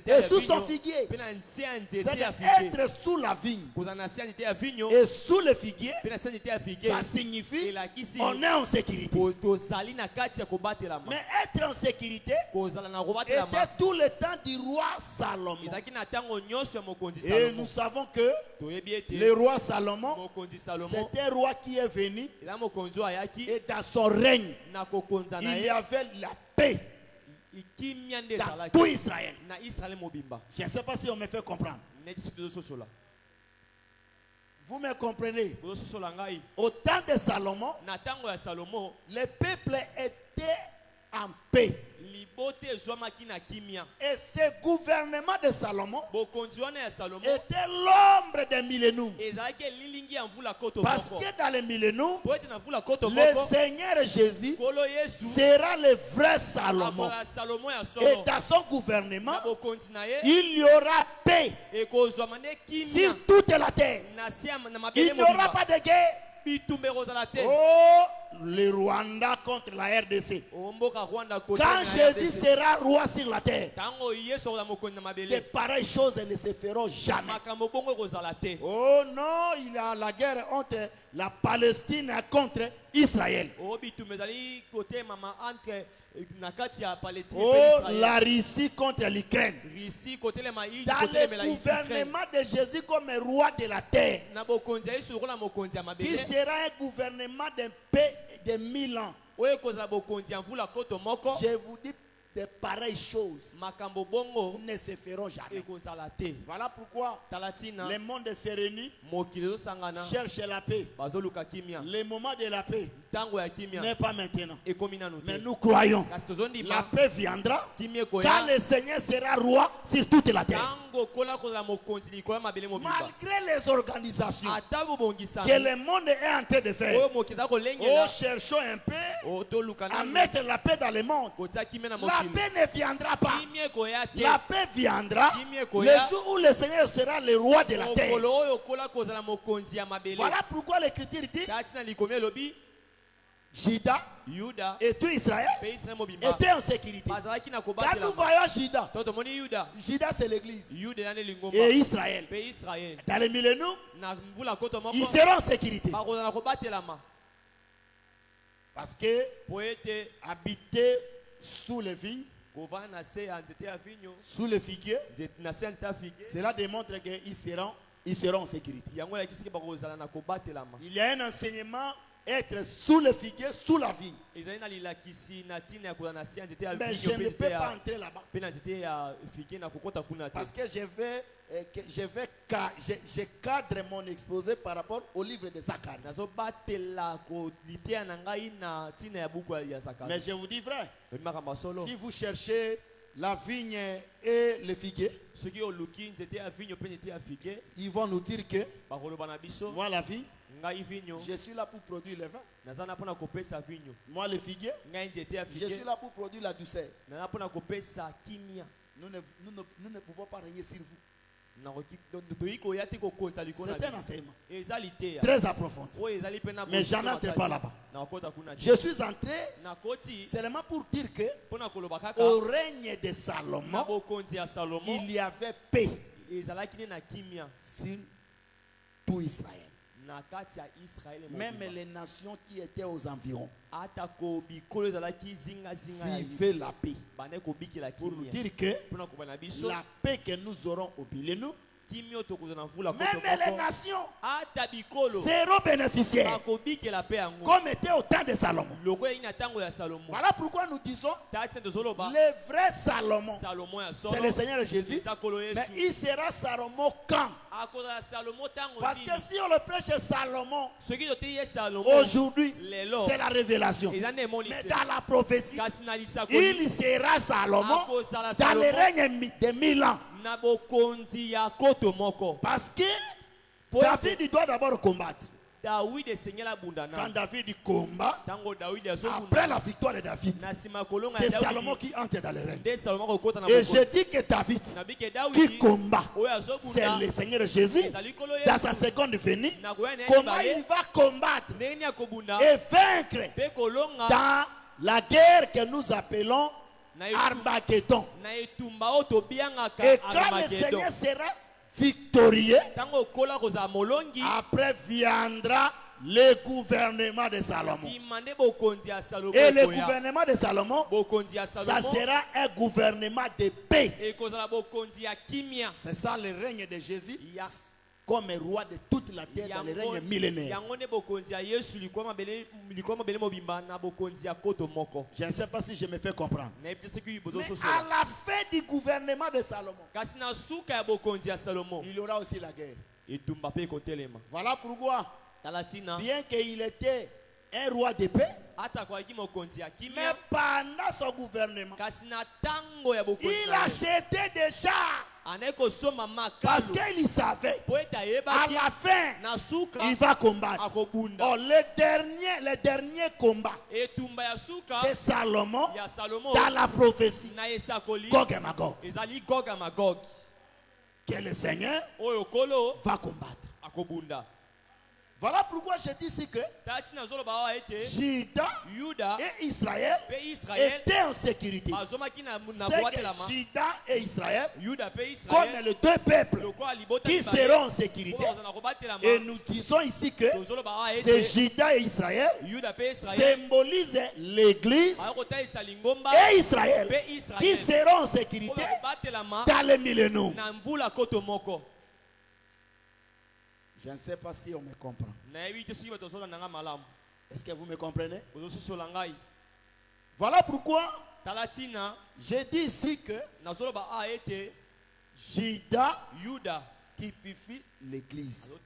et sous son figuier. C'est-à-dire être sous la vigne et sous le figuier, ça signifie on est en sécurité. Mais être en sécurité était tout le temps du roi Salomon. Et nous savons que le roi Salomon, c'était un roi qui est venu et dans son règne, il y avait la paix dans tout Israël. Je ne sais pas si on me fait comprendre. Vous me comprenez? Au temps de Salomon, le peuple était en paix. Et ce gouvernement de Salomon était l'ombre des millénaires. Parce que dans les millénaires, le Seigneur Jésus sera le vrai Salomon. Et dans son gouvernement, il y aura paix sur toute la terre. Il n'y aura pas de guerre. Oh, le Rwanda contre la RDC. Quand Jésus sera roi sur la terre, de pareilles choses ne se feront jamais. Oh non, il y a la guerre entre la Palestine contre Israël. Oh, la Russie contre l'Ukraine. Dans le gouvernement de Jésus comme roi de la terre, qui sera un gouvernement de paix de 1000 ans. Je vous dis, de pareilles choses ne se feront jamais. Voilà pourquoi le monde se réunit, cherche la paix. Le moment de la paix n'est pas maintenant. Mais nous croyons la paix viendra quand le Seigneur sera roi sur toute la terre. Malgré les organisations que le monde est en train de faire, cherchons un peu à mettre la paix dans le monde. La paix ne viendra pas. La paix viendra le jour où le Seigneur sera le roi de la terre. Voilà pourquoi l'Écriture dit Juda et tout Israël étaient en sécurité. Quand nous voyons Juda, Juda c'est l'église. Et Israël, dans les millénaires, ils seront en sécurité. Parce que habiter sous les vignes, sous les figuiers, cela démontre qu'ils seront en sécurité. Il y a un enseignement, être sous le figuier, sous la vigne. Mais je ne peux pas entrer là-bas. Parce que je cadre mon exposé par rapport au livre de Zacharie. Mais je vous dis vrai, si vous cherchez la vigne et le figuier, ils vont nous dire que moi la vigne, je suis là pour produire le vin. Moi le figuier, je suis là pour produire la douceur. Nous ne pouvons pas régner sur vous. C'est un enseignement très approfondi. Mais je n'entre pas là-bas. Je suis entré seulement pour dire que au règne de Salomon, il y avait paix sur tout Israël. Même les nations qui étaient aux environs vivaient la paix. Pour nous dire que la paix que nous aurons au millénaire, même les nations seront bénéficiaires comme était au temps de Salomon. Voilà pourquoi nous disons le vrai Salomon, c'est le Seigneur Jésus. Mais il sera Salomon quand? Parce que si on le prêche Salomon aujourd'hui, c'est la révélation. Mais dans la prophétie, il sera Salomon dans le règne de 1000 ans. Parce que David doit d'abord combattre. Quand David combat, après la victoire de David, c'est Salomon qui entre dans le règne. Et je dis que David qui combat, c'est le Seigneur Jésus dans sa seconde venue. Comment il va combattre et vaincre dans la guerre que nous appelons Armageddon. Et quand le Seigneur sera victorieux, après viendra le gouvernement de Salomon. Et le gouvernement de Salomon, ça sera un gouvernement de paix. C'est ça le règne de Jésus, comme roi de toute la terre dans le règne millénaire. Je ne sais pas si je me fais comprendre. Mais à la fin du gouvernement de Salomon, il y aura aussi la guerre. Voilà pourquoi, bien qu'il était un roi de paix, mais pendant son gouvernement, il achetait des chars. Parce qu'il savait, à la fin, il va combattre. Oh, le dernier combat de Salomon dans la prophétie, Gog et Magog, que le Seigneur va combattre. Voilà pourquoi je dis ici que Juda et Israël étaient en sécurité. C'est que Juda et Israël, comme les deux peuples qui seront en sécurité, et nous disons ici que c'est Juda et Israël symbolisent l'Église et Israël qui seront en sécurité dans le millénaire. Je ne sais pas si on me comprend. Est-ce que vous me comprenez? Voilà pourquoi j'ai dit ici que Juda typifie l'Église.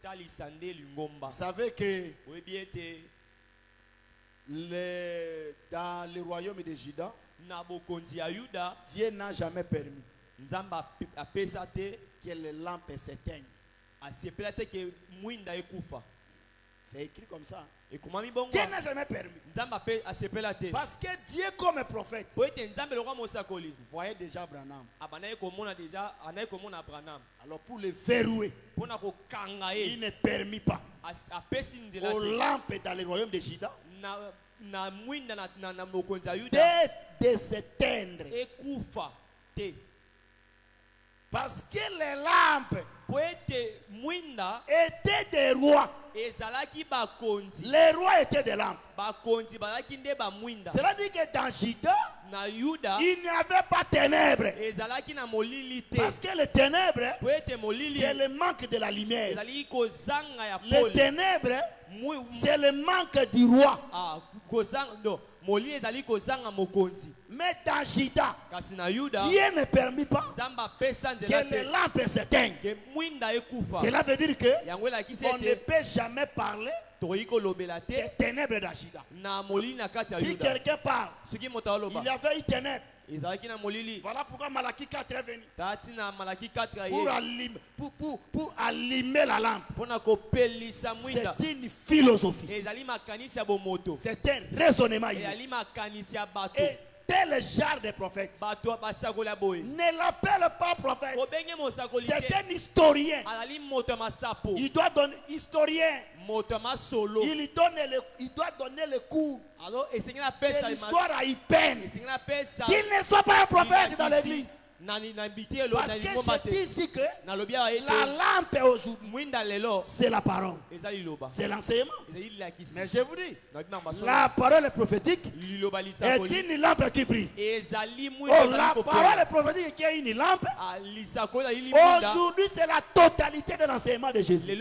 Vous savez que dans le royaume de Juda, Dieu n'a jamais permis que les lampes s'éteignent. C'est écrit comme ça. Dieu n'a jamais permis. Parce que Dieu comme prophète, vous voyez déjà Branham. Alors pour le verrouiller, il ne permet pas aux lampes dans le royaume de Juda de s'éteindre. Parce que les lampes étaient des rois. Les rois étaient des lampes. Cela dit que dans Juda, il n'y avait pas ténèbres. Parce que les ténèbres, c'est le manque de la lumière. Les ténèbres, c'est le manque du roi. Mais dans Juda, Dieu ne permet pas que les lampes s'éteignent. Cela veut dire que on ne peut jamais parler des ténèbres dans Juda. Si quelqu'un parle, il y avait une ténèbre. Voilà pourquoi Malachie 4 est venu. Pour allumer la lampe. C'est une philosophie. C'est un raisonnement. Et tel genre de prophète ne l'appelle pas prophète. C'est un historien. Il doit donner historien. Il doit donner le cours de l'histoire à Ipen. Qu'il ne soit pas un prophète dans l'église. Parce que je dis ici que la lampe aujourd'hui, c'est la parole. C'est l'enseignement. Mais je vous dis, la parole prophétique est une lampe qui brille. Oh, la parole prophétique qui est une lampe, aujourd'hui c'est la totalité de l'enseignement de Jésus.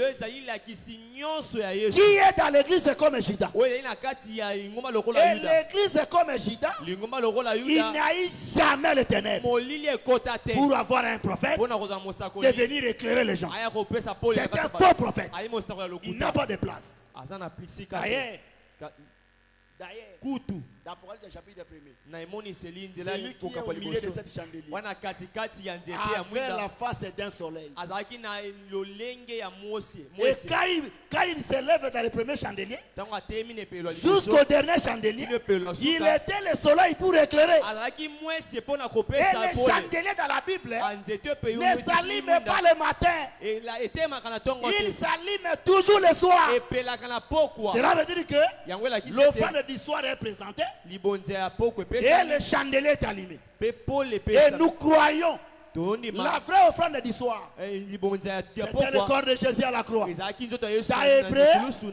Qui est dans l'église comme Juda. Et l'église comme Juda, il n'y a eu jamais le ténèbre. Pour avoir un prophète, de venir éclairer les gens. C'est un faux prophète. Il n'a pas de place. D'ailleurs, d'Apocalypse chapitre 1er. Celui qui est au milieu de cette chandelier avait la face d'un soleil. Et quand il s'élève dans le premier chandelier, jusqu'au dernier chandelier, il était le soleil pour éclairer. Et les chandeliers dans la Bible ne s'allument pas le matin. Ils s'allument toujours le soir. Cela veut dire que l'offrande du soir est présentée et le chandelier est allumé. Et nous croyons la vraie offrande du soir. C'était le corps de Jésus à la croix. Dans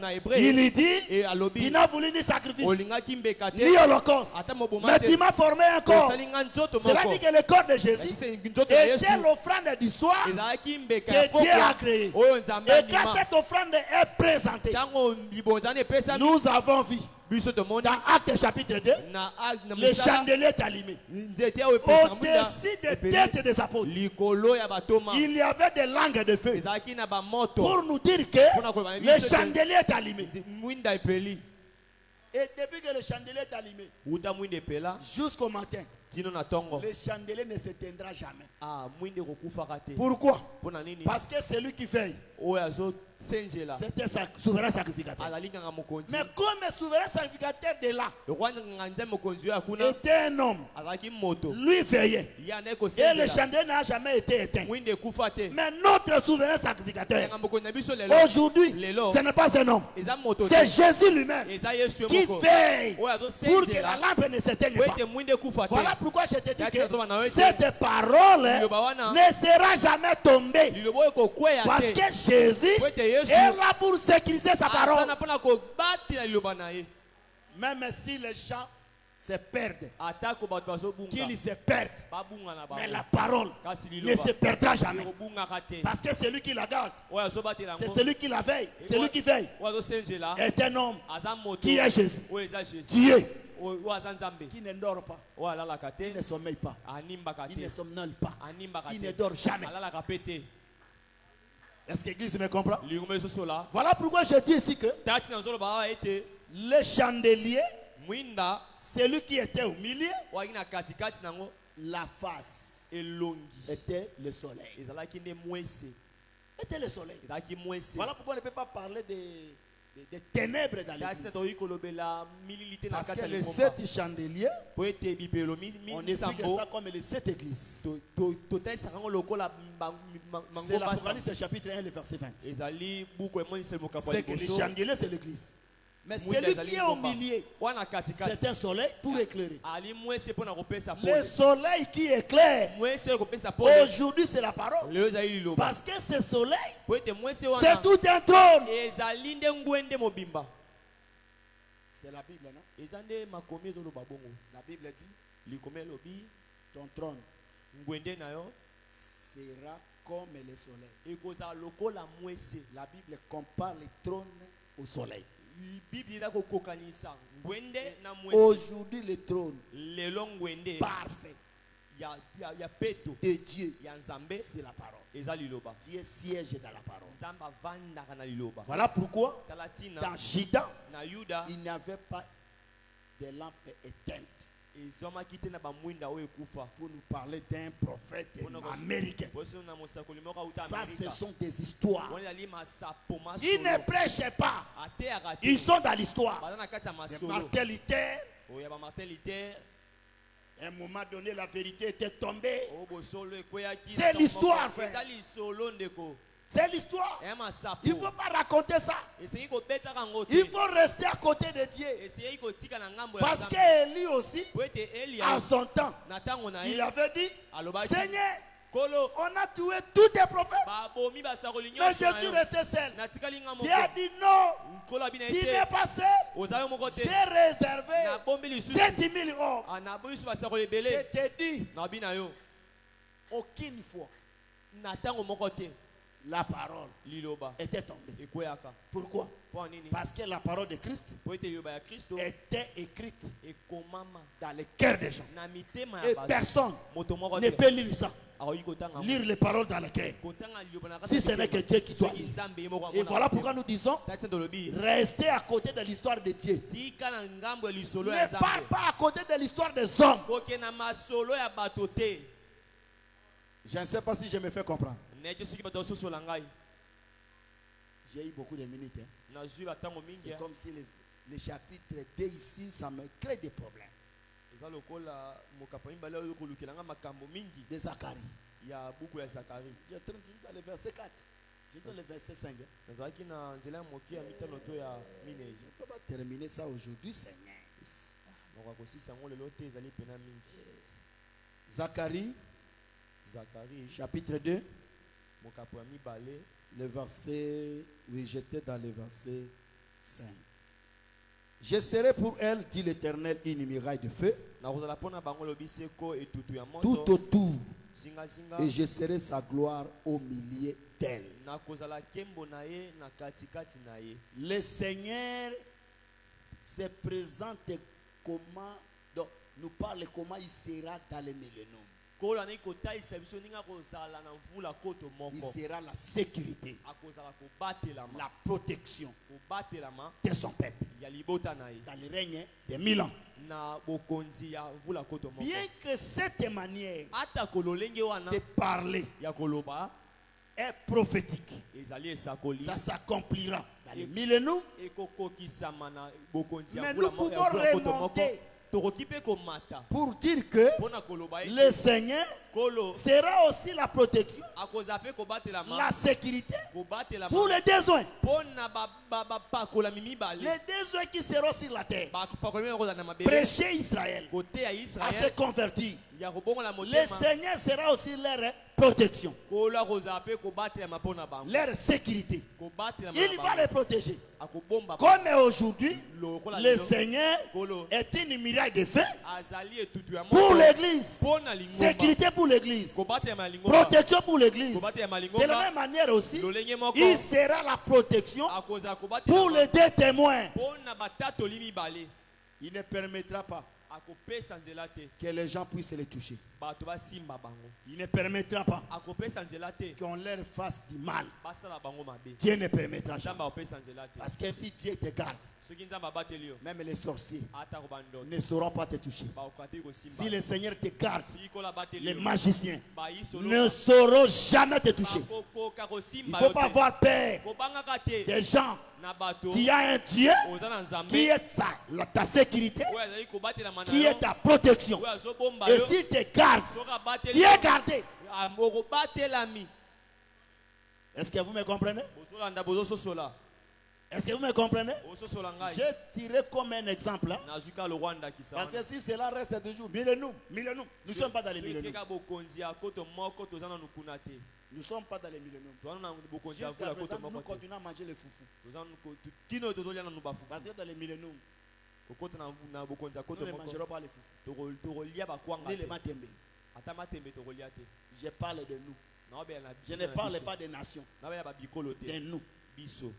Hébreu, il dit, tu n'as voulu ni sacrifice, ni holocauste, mais tu m'as formé un corps. Cela dit que le corps de Jésus était l'offrande du soir que Dieu a créé. Et quand cette offrande est présentée, nous avons vu dans Actes chapitre 2, le chandelier est allumé. Au-dessus des têtes des apôtres, il y avait des langues de feu pour nous dire que le chandelier est allumé. Et depuis que le chandelier est allumé, jusqu'au matin, le chandelier ne s'éteindra jamais. Pourquoi? Parce que c'est lui qui veille. C'était sa souverain sacrificateur. Mais comme souverain sacrificateur de là était un homme, lui veillait. Et le chandelier n'a jamais été éteint. Mais notre souverain sacrificateur, aujourd'hui, ce n'est pas un homme. C'est Jésus lui-même qui veille pour que la lampe ne s'éteigne pas. Voilà pourquoi je te dis que cette parole ne sera jamais tombée. Parce que Jésus est là pour sécuriser sa parole. Même si les gens se perdent, qu'ils se perdent, mais la parole ne se perdra jamais. Parce que c'est lui qui la garde, c'est celui qui la veille, c'est lui qui veille. Est un homme qui est Jésus, Dieu, qui ne dort pas, il ne sommeille pas, il ne somnole pas, il ne dort jamais. Est-ce que l'église me comprend? Voilà pourquoi je dis ici que le chandelier, celui qui était au milieu, la face était le soleil. Était le soleil. Voilà pourquoi on ne peut pas parler des ténèbres dans l'église. Parce que les 7 chandeliers, on explique ça comme les 7 églises. C'est l'Apocalypse chapitre 1, le verset 20. C'est que les chandeliers, c'est l'église. Mais celui qui est au milieu, c'est un soleil pour éclairer. Le soleil qui éclaire, aujourd'hui c'est la parole. Parce que ce soleil, c'est tout un trône. C'est la Bible, non? La Bible dit, ton trône sera comme le soleil. La Bible compare le trône au soleil. Aujourd'hui le trône parfait de Dieu, c'est la parole. Dieu siège dans la parole. Voilà pourquoi dans Juda, il n'y avait pas de lampe éteinte. Pour nous parler d'un prophète américain. Ça, ce sont des histoires. Ils ne prêchent pas. Ils sont dans l'histoire. Martin Luther, à un moment donné, la vérité était tombée. C'est l'histoire, frère. C'est l'histoire. Il ne faut pas raconter ça. Il faut rester à côté de Dieu. Parce qu'Élie aussi, à son temps, il avait dit, Seigneur, on a tué tous tes prophètes, mais je suis resté seul. Dieu a dit non, tu n'es pas seul. J'ai réservé 7000 hommes. Je t'ai dit, aucune fois la parole était tombée. Pourquoi? Parce que la parole de Christ était écrite dans les cœurs des gens. Et personne ne peut lire ça. Lire les paroles dans le cœur. Si ce n'est que Dieu qui doit lire. Et voilà pourquoi nous disons, restez à côté de l'histoire de Dieu. Ne parle pas à côté de l'histoire des hommes. Je ne sais pas si je me fais comprendre. J'ai eu beaucoup de minutes. Hein. C'est comme si le chapitre 2 ici, ça me crée des problèmes. De Zacharie. J'ai 30 minutes dans le verset 4. Juste dans le verset 5. Hein. Je ne peux pas terminer ça aujourd'hui, Seigneur. Zacharie, chapitre 2. Le verset, oui, j'étais dans le verset 5. Je serai pour elle, dit l'Éternel, une muraille de feu tout autour, et je serai sa gloire au milieu d'elle. Le Seigneur se présente comment, donc, nous parle comment il sera dans le millénaire. Il sera la sécurité, la protection de son peuple dans le règne de 1000 ans. Bien que cette manière de parler est prophétique, ça s'accomplira dans le millénaire. Mais nous pouvons remonter pour dire que le Seigneur sera aussi la protection, la sécurité pour les besoins. Les besoins qui seront sur la terre. Prêcher Israël à se convertir. Le Seigneur sera aussi leur protection, leur sécurité. Il va les protéger. Comme aujourd'hui, le Seigneur est une muraille de feu pour l'église, sécurité pour l'église, protection pour l'église. De la même manière aussi, il sera la protection pour les deux témoins. Il ne permettra pas que les gens puissent les toucher. Il ne permettra pas qu'on leur fasse du mal. Dieu ne permettra jamais. Parce que si Dieu te garde, même les sorciers ne sauront pas te toucher. Si le Seigneur te garde, les magiciens ne sauront jamais te toucher. Il ne faut pas avoir peur des gens qui ont un Dieu qui est ta sécurité, qui est ta protection. Et s'il te garde, tu es gardé. Est-ce que vous me comprenez? Est-ce que vous me comprenez? J'ai tiré comme un exemple là. Parce que si cela reste toujours millénaire, nous ne sommes pas dans les millénaires. Nous ne sommes pas dans les millénaires. Jusqu'à présent, nous continuons à manger les foufous. Parce que dans les millénaires, nous ne mangerons pas les foufous. Ni les matembe. Je parle de nous. Je ne parle pas des nations. De nous.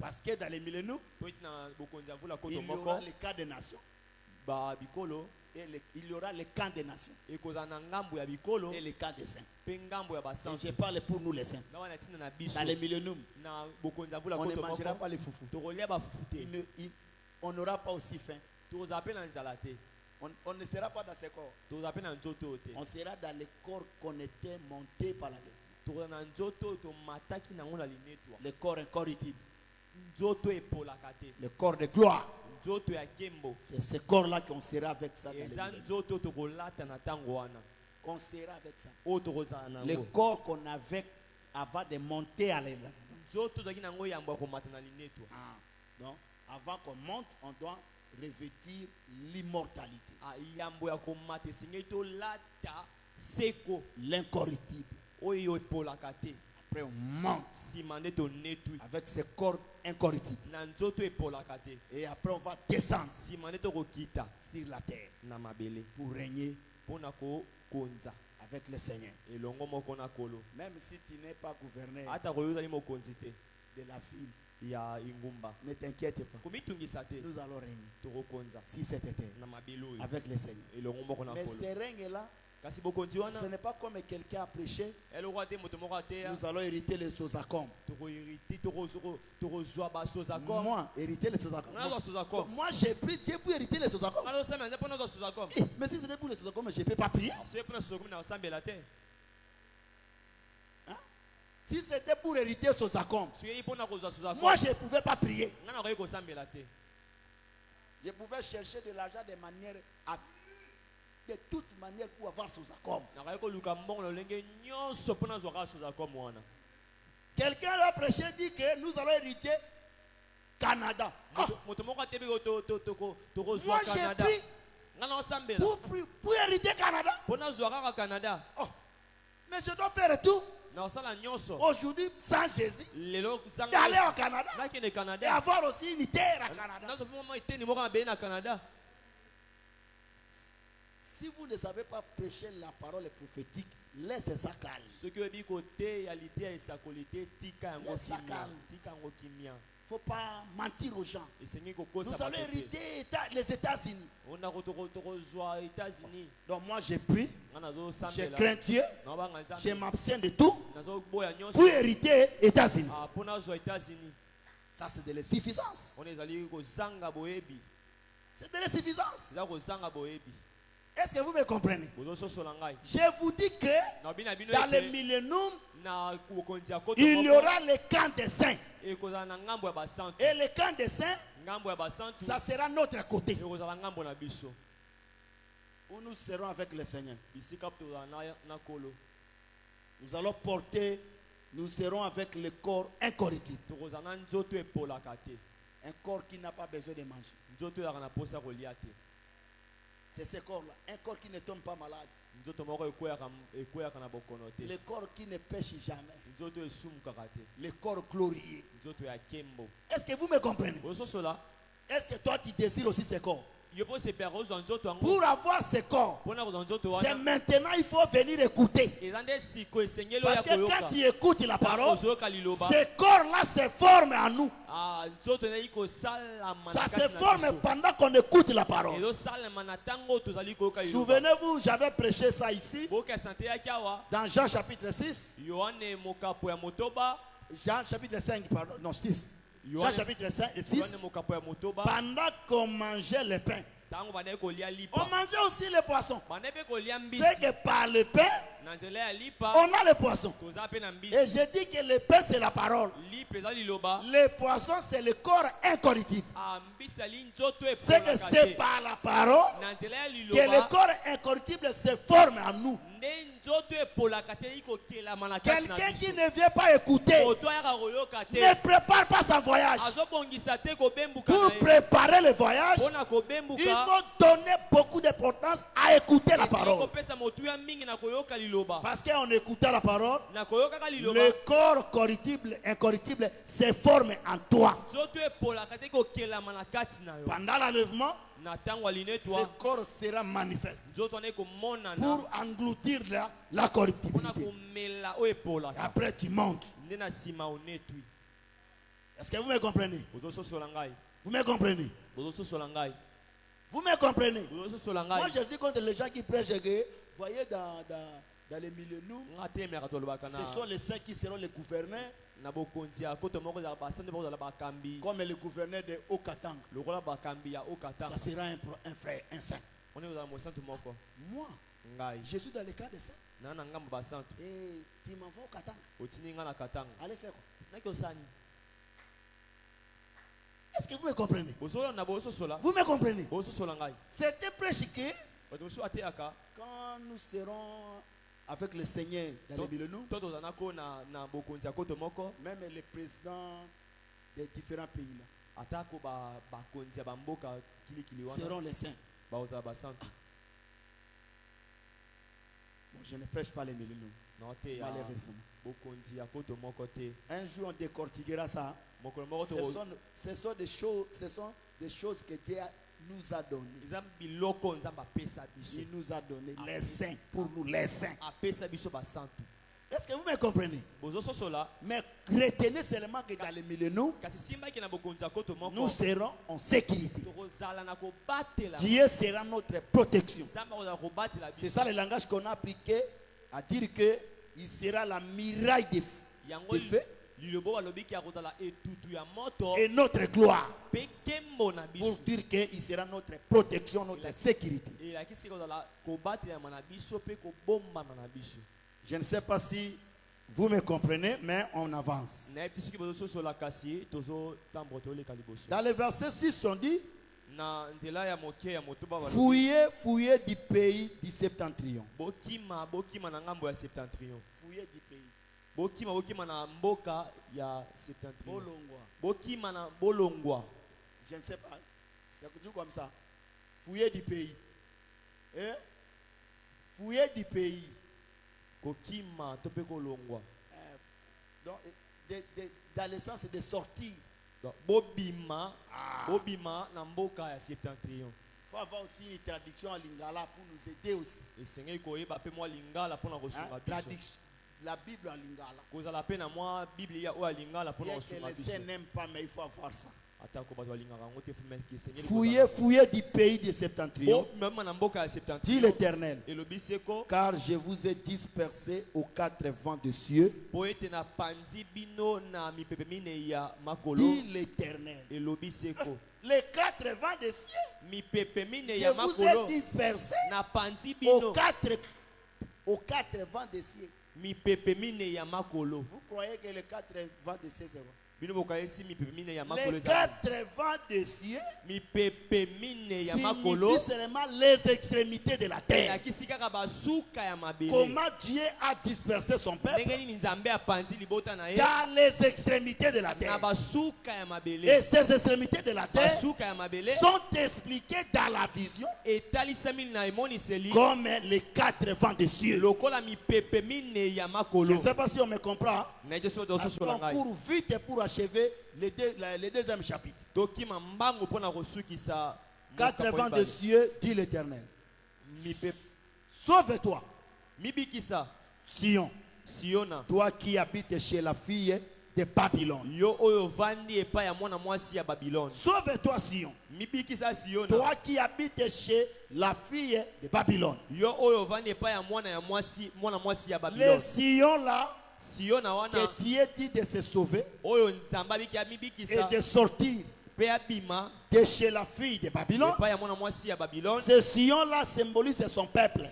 Parce que dans les millénaires, il y aura les cas des nations. Et il y aura les camps des nations. Et les camps des saints. Et je parle pour nous les saints. Dans les millénaires, on ne mangera pas les foufous. On n'aura pas aussi faim. On ne sera pas dans ce corps. On sera dans le corps qu'on était monté par la lèvre. Le corps incorruptible. Le corps de gloire. C'est ce corps-là qu'on sera avec ça. On sera avec ça. Le corps qu'on avait avant de monter à l'élevé. Donc, avant qu'on monte, on doit revêtir l'immortalité. L'incorruptible. Après on monte avec ce corps incorruptible. Et après on va descendre sur la terre pour régner avec le Seigneur. Même si tu n'es pas gouverneur de la ville, ne t'inquiète pas. Nous allons régner si c'était avec le Seigneur. Mais ces règnes-là, ce n'est pas comme quelqu'un a prêché. Nous allons hériter les Sozacom. Moi, hériter les Sozacom. Moi, j'ai pris Dieu pour hériter les Sozacom. Mais si c'était pour les Sozacom, je ne peux pas prier. Hein? Si c'était pour hériter Sozacom, moi, je ne pouvais pas prier. Je pouvais chercher de l'argent de manière de toute manière pour avoir Sozacom. Quelqu'un a prêché, dit que nous allons hériter Canada. Oh. Moi j'ai pris pour hériter Canada. Oh. Mais je dois faire tout aujourd'hui sans Jésus, d'aller au Canada et avoir aussi une terre à Canada. Si vous ne savez pas prêcher la parole prophétique, laissez ça calme. Laissez ça calme. Il ne faut pas mentir aux gens. Nous allons hériter les États-Unis. Donc moi j'ai pris, je crains Dieu, je m'abstiens de tout pour hériter les États-Unis. Ça c'est de l'insuffisance. C'est de l'insuffisance. Est-ce que vous me comprenez? Je vous dis que dans le millénaire, il y aura le camp des saints. Et le camp des saints, ça sera notre côté. Où nous serons avec le Seigneur. Nous allons porter, nous serons avec le corps incorruptible. Un corps qui n'a pas besoin de manger. C'est ce corps-là, un corps qui ne tombe pas malade. Le corps qui ne pêche jamais. Le corps glorieux. Est-ce que vous me comprenez? Est-ce que toi tu désires aussi ce corps? Pour avoir ce corps, c'est maintenant il faut venir écouter. Parce que quand tu écoutes la parole, ce corps-là se forme en nous. Ça se forme pendant qu'on écoute la parole. Souvenez-vous, j'avais prêché ça ici dans Jean chapitre 6. Jean chapitre 5, pardon, non 6. Jean chapitre 6. Pendant qu'on mangeait le pain, on mangeait aussi les poissons. C'est que par le pain, on a le poisson. Et je dis que le pain c'est la parole. Le poisson c'est le corps incorruptible. C'est que c'est par la parole que le corps incorruptible se forme en nous. Quelqu'un qui ne vient pas écouter ne prépare pas son voyage. Pour préparer le voyage, il faut donner beaucoup d'importance à écouter la parole. Parce qu'en écoutant la parole, le corps corruptible, incorruptible se forme en toi. Pendant l'enlèvement, ce corps sera manifeste pour engloutir la corruptibilité. Et après tu montes. Est-ce que vous me comprenez? Vous me comprenez? Vous me comprenez? Moi je suis contre les gens qui prêchent que, voyez dans les millénaires, ce sont les saints qui seront les gouverneurs. Comme le gouverneur de Okatang. Ça sera un frère, un saint. Moi, je suis dans le cas des saints. Et tu m'envoies au Katang. Allez faire quoi? Est-ce que vous me comprenez? Vous me comprenez? C'est un prêche que quand nous serons avec le Seigneur dans les millénaires, même les présidents des différents pays là, seront les saints. Bon, je ne prêche pas les millénaires, malheureusement. Un jour on décortiquera ça. Ce sont des choses que Dieu nous a donné. Il nous a donné les saints pour nous, les saints. Est-ce que vous me comprenez? Mais retenez seulement que dans le millénaire, nous serons en sécurité. Dieu sera notre protection. C'est ça le langage qu'on a appliqué à dire qu'il sera la muraille de feu. Et notre gloire. Pour dire qu'il sera notre protection, notre sécurité. Je ne sais pas si vous me comprenez, mais on avance. Dans le verset 6, on dit: fouillez, fouillez du pays du septentrion. Fouillez du pays. Bolongwa. Je ne sais pas. C'est comme ça. Fouillez du pays. Fouillez du pays. Donc, dans le sens de sortir. Bobima na mboka ya septentrion. Il faut avoir aussi une traduction en lingala pour nous aider aussi. La Bible en lingala. Bien que les saints n'aiment pas, mais il faut avoir ça. Fouillez, fouillez du pays de septentrion, dit l'Éternel, car je vous ai dispersés aux quatre vents des cieux, dit l'Éternel. Les quatre vents des cieux, je vous ai dispersés aux quatre vents des cieux. Vous croyez que les quatre vents des cieux, c'est vrai? Les quatre vents des cieux signifient seulement les extrémités de la terre. Comment Dieu a dispersé son peuple dans les extrémités de la terre. Et ces extrémités de la terre sont expliquées dans la vision comme les quatre vents des cieux. Je ne sais pas si on me comprend. On court vite pour achever le deuxième chapitre. Quatre vents des cieux, dit l'Éternel. Sauve-toi, Sion, toi qui habites chez la fille de Babylone. Sauve-toi, Sion, toi qui habites chez la fille de Babylone. Les Sion là, que Dieu dit de se sauver et de sortir de chez la fille de Babylone. Ce Sion-là symbolise son peuple.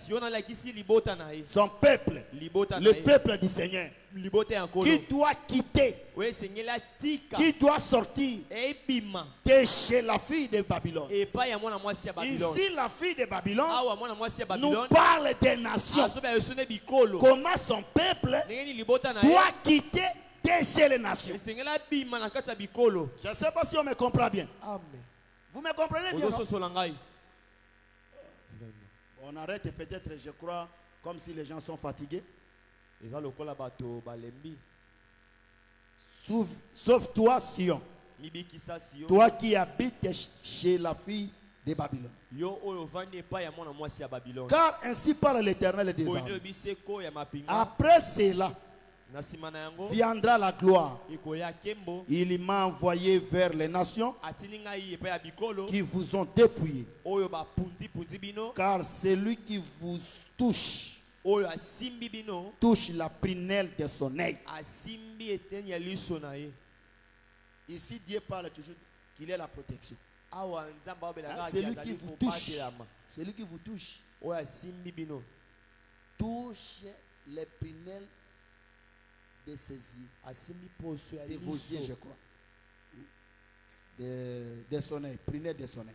Son peuple, le peuple du Seigneur, qui doit quitter, qui doit sortir de chez la fille de Babylone. Ici, la fille de Babylone nous parle des nations. Comment son peuple doit quitter de chez les nations. Je ne sais pas si on me comprend bien. Vous me comprenez bien, non? On arrête peut-être, je crois, comme si les gens sont fatigués. Sauve-toi, Sion, toi qui habites chez la fille de Babylone. Car ainsi parle l'Éternel des armées. Après cela viendra la gloire. Il m'a envoyé vers les nations qui vous ont dépouillé. Car celui qui vous touche touche la prunelle de son œil. Ici, Dieu parle toujours qu'il est la protection. Celui qui vous touche, celui qui vous touche, touche les prunelles de ses yeux, de vos yeux, je crois, de son œil, prunelle de son œil.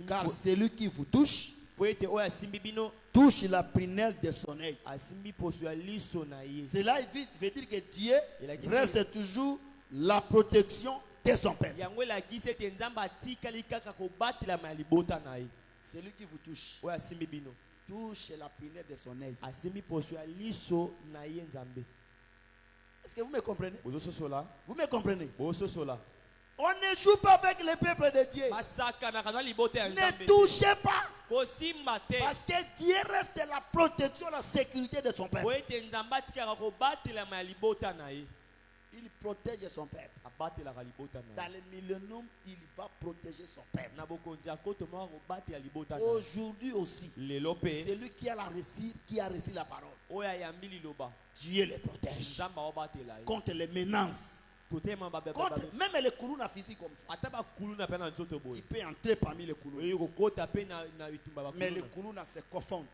Car celui qui vous touche touche la prunelle de son œil. Cela veut dire que Dieu reste toujours la protection de son peuple. Celui qui vous touche touche la prunelle de son œil. Est-ce que vous me comprenez? Vous me comprenez? On ne joue pas avec le peuple de Dieu. Ne touchez pas. Parce que Dieu reste la protection, la sécurité de son peuple. Il protège son peuple. Dans le millénaire, il va protéger son peuple. Aujourd'hui aussi, c'est lui qui a reçu la parole. Dieu les protège contre les menaces. Contre même les koulouna physiques comme ça. Tu peux entrer parmi les koulouna. Mais les koulouna se confondent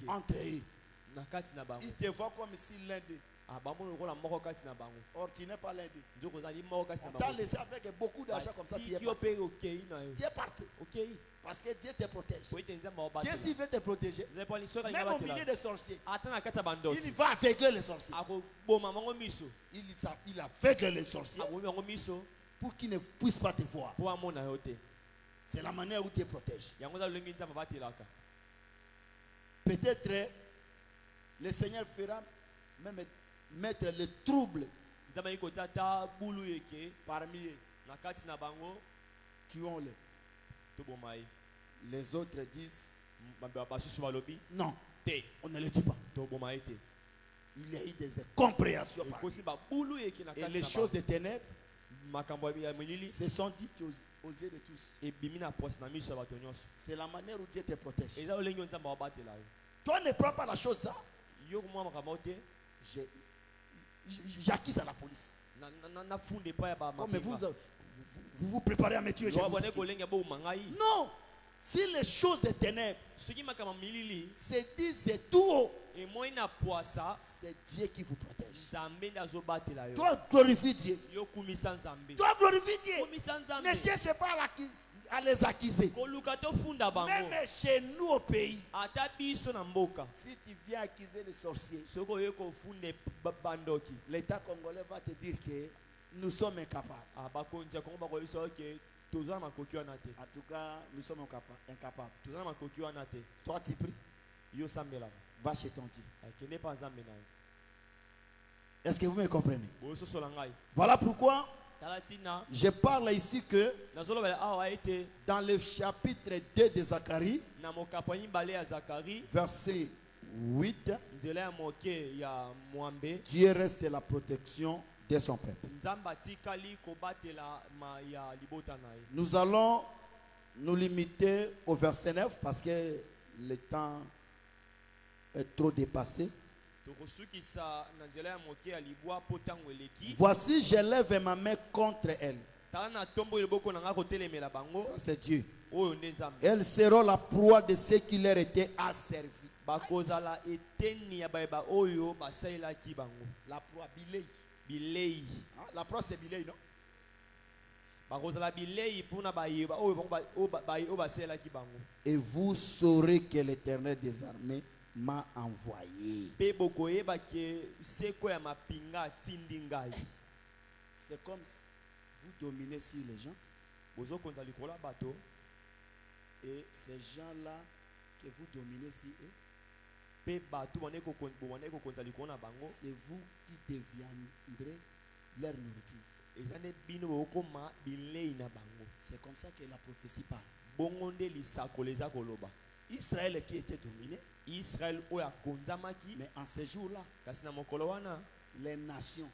entre eux. Ils te voient comme si l'un d'eux. Or tu n'es pas l'un d'eux. On t'a laissé avec beaucoup d'argent comme ça. Tu es parti. Parce que Dieu te protège. Dieu s'il veut te protéger, même au milieu des sorciers, il va aveugler les sorciers. Il aveugle les sorciers pour qu'ils ne puissent pas te voir. C'est la manière où Dieu protège. Peut-être le Seigneur fera même mettre le trouble parmi eux. Tuons-les. Les autres disent non, on ne les tue pas. Il y a eu des incompréhensions. Et les choses des ténèbres se sont dites aux yeux de tous. C'est la manière où Dieu te protège. Toi ne prends pas la chose ça. J'accuse à la police. Comme vous préparez à me tuer. Non. Si les choses des ténèbres se disent tout haut, c'est Dieu qui vous protège. Toi glorifie Dieu. Toi glorifie Dieu. Ne cherchez pas à les accuser. Même chez nous au pays, si tu viens accuser les sorciers, l'État congolais va te dire que nous sommes incapables. En tout cas, nous sommes incapables. Toi, tu pries. Va chez ton Dieu. Est-ce que vous me comprenez? Voilà pourquoi je parle ici que dans le chapitre 2 de Zacharie, verset 8, Dieu reste la protection de son peuple. Nous allons nous limiter au verset 9 parce que le temps est trop dépassé. Voici, je lève ma main contre elle. Ça, c'est Dieu. Elles seront la proie de ceux qui leur étaient asservis. La proie Bilei. La proie c'est Bilei, non? Et vous saurez que l'Éternel des armées m'a envoyé. C'est comme vous dominez sur les gens. Et ces gens-là que vous dominez sur eux, c'est vous qui deviendrez leur nourriture. C'est comme ça que la prophétie parle. Israël qui était dominé, mais en ce jour-là, les nations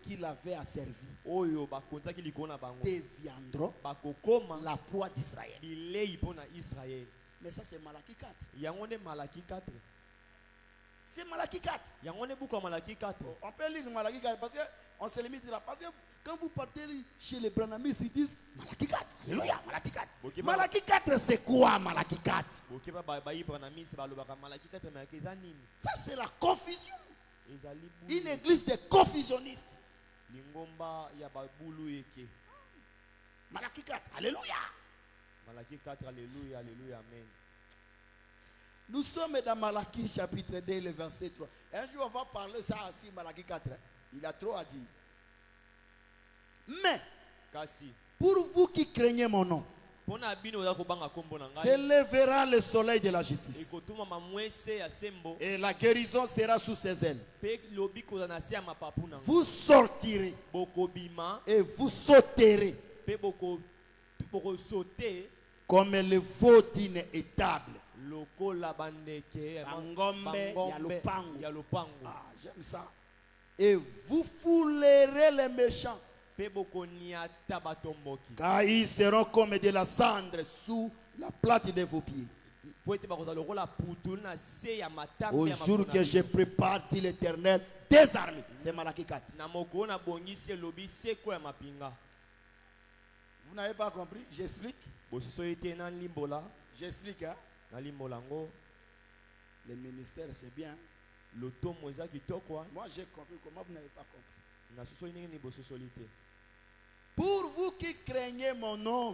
qui l'avaient asservi deviendront la proie d'Israël. Mais ça c'est Malachie 4. C'est Malachie 4. On peut lire Malachie 4 parce qu'on se limite là. Parce que quand vous partez chez les Branhamistes, ils disent Malachie 4. Alléluia, Malachie 4. Malachie 4, c'est quoi Malachie 4? Ça, c'est la confusion. Une église de confusionnistes. Malachie 4. Alléluia. Malachie 4, alléluia, alléluia, amen. Nous sommes dans Malachie chapitre 2, le verset 3. Un jour, on va parler ça aussi, Malachie 4. Il a trop à dire. Mais, pour vous qui craignez mon nom, s'élèvera le soleil de la justice. Et la guérison sera sous ses ailes. Vous sortirez et vous sauterez comme le veau d'une étable. Ah, j'aime ça. Et vous foulerez les méchants, car ils seront comme de la cendre sous la plate de vos pieds. Au jour que je prépare, dit l'Éternel, des armées. C'est Malachie 4. Vous n'avez pas compris? J'explique. J'explique. Hein? Le ministère, c'est bien. Moi, j'ai compris. Comment vous n'avez pas compris? Pour vous qui craignez mon nom,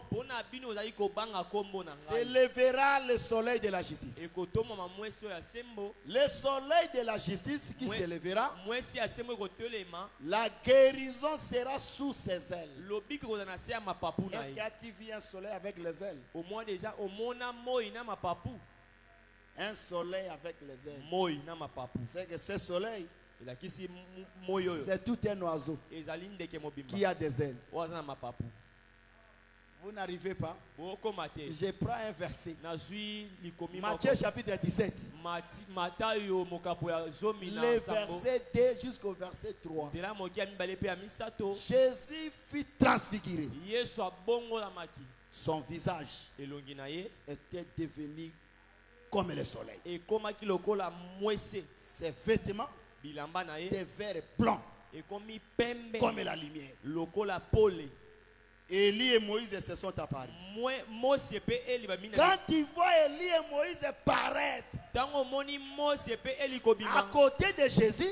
s'élèvera le soleil de la justice. Le soleil de la justice qui s'élèvera, la guérison sera sous ses ailes. Est-ce que tu vis un soleil avec les ailes? Un soleil avec les ailes. C'est que ce soleil, c'est tout un oiseau qui a des ailes. Vous n'arrivez pas? Je prends un verset. Matthieu chapitre 17. Le verset 2 jusqu'au verset 3. Jésus fut transfiguré. Son visage était devenu comme le soleil. Ses vêtements des verres blancs comme la lumière. Élie et Moïse se sont apparus. Quand tu vois Élie et Moïse paraître à côté de Jésus,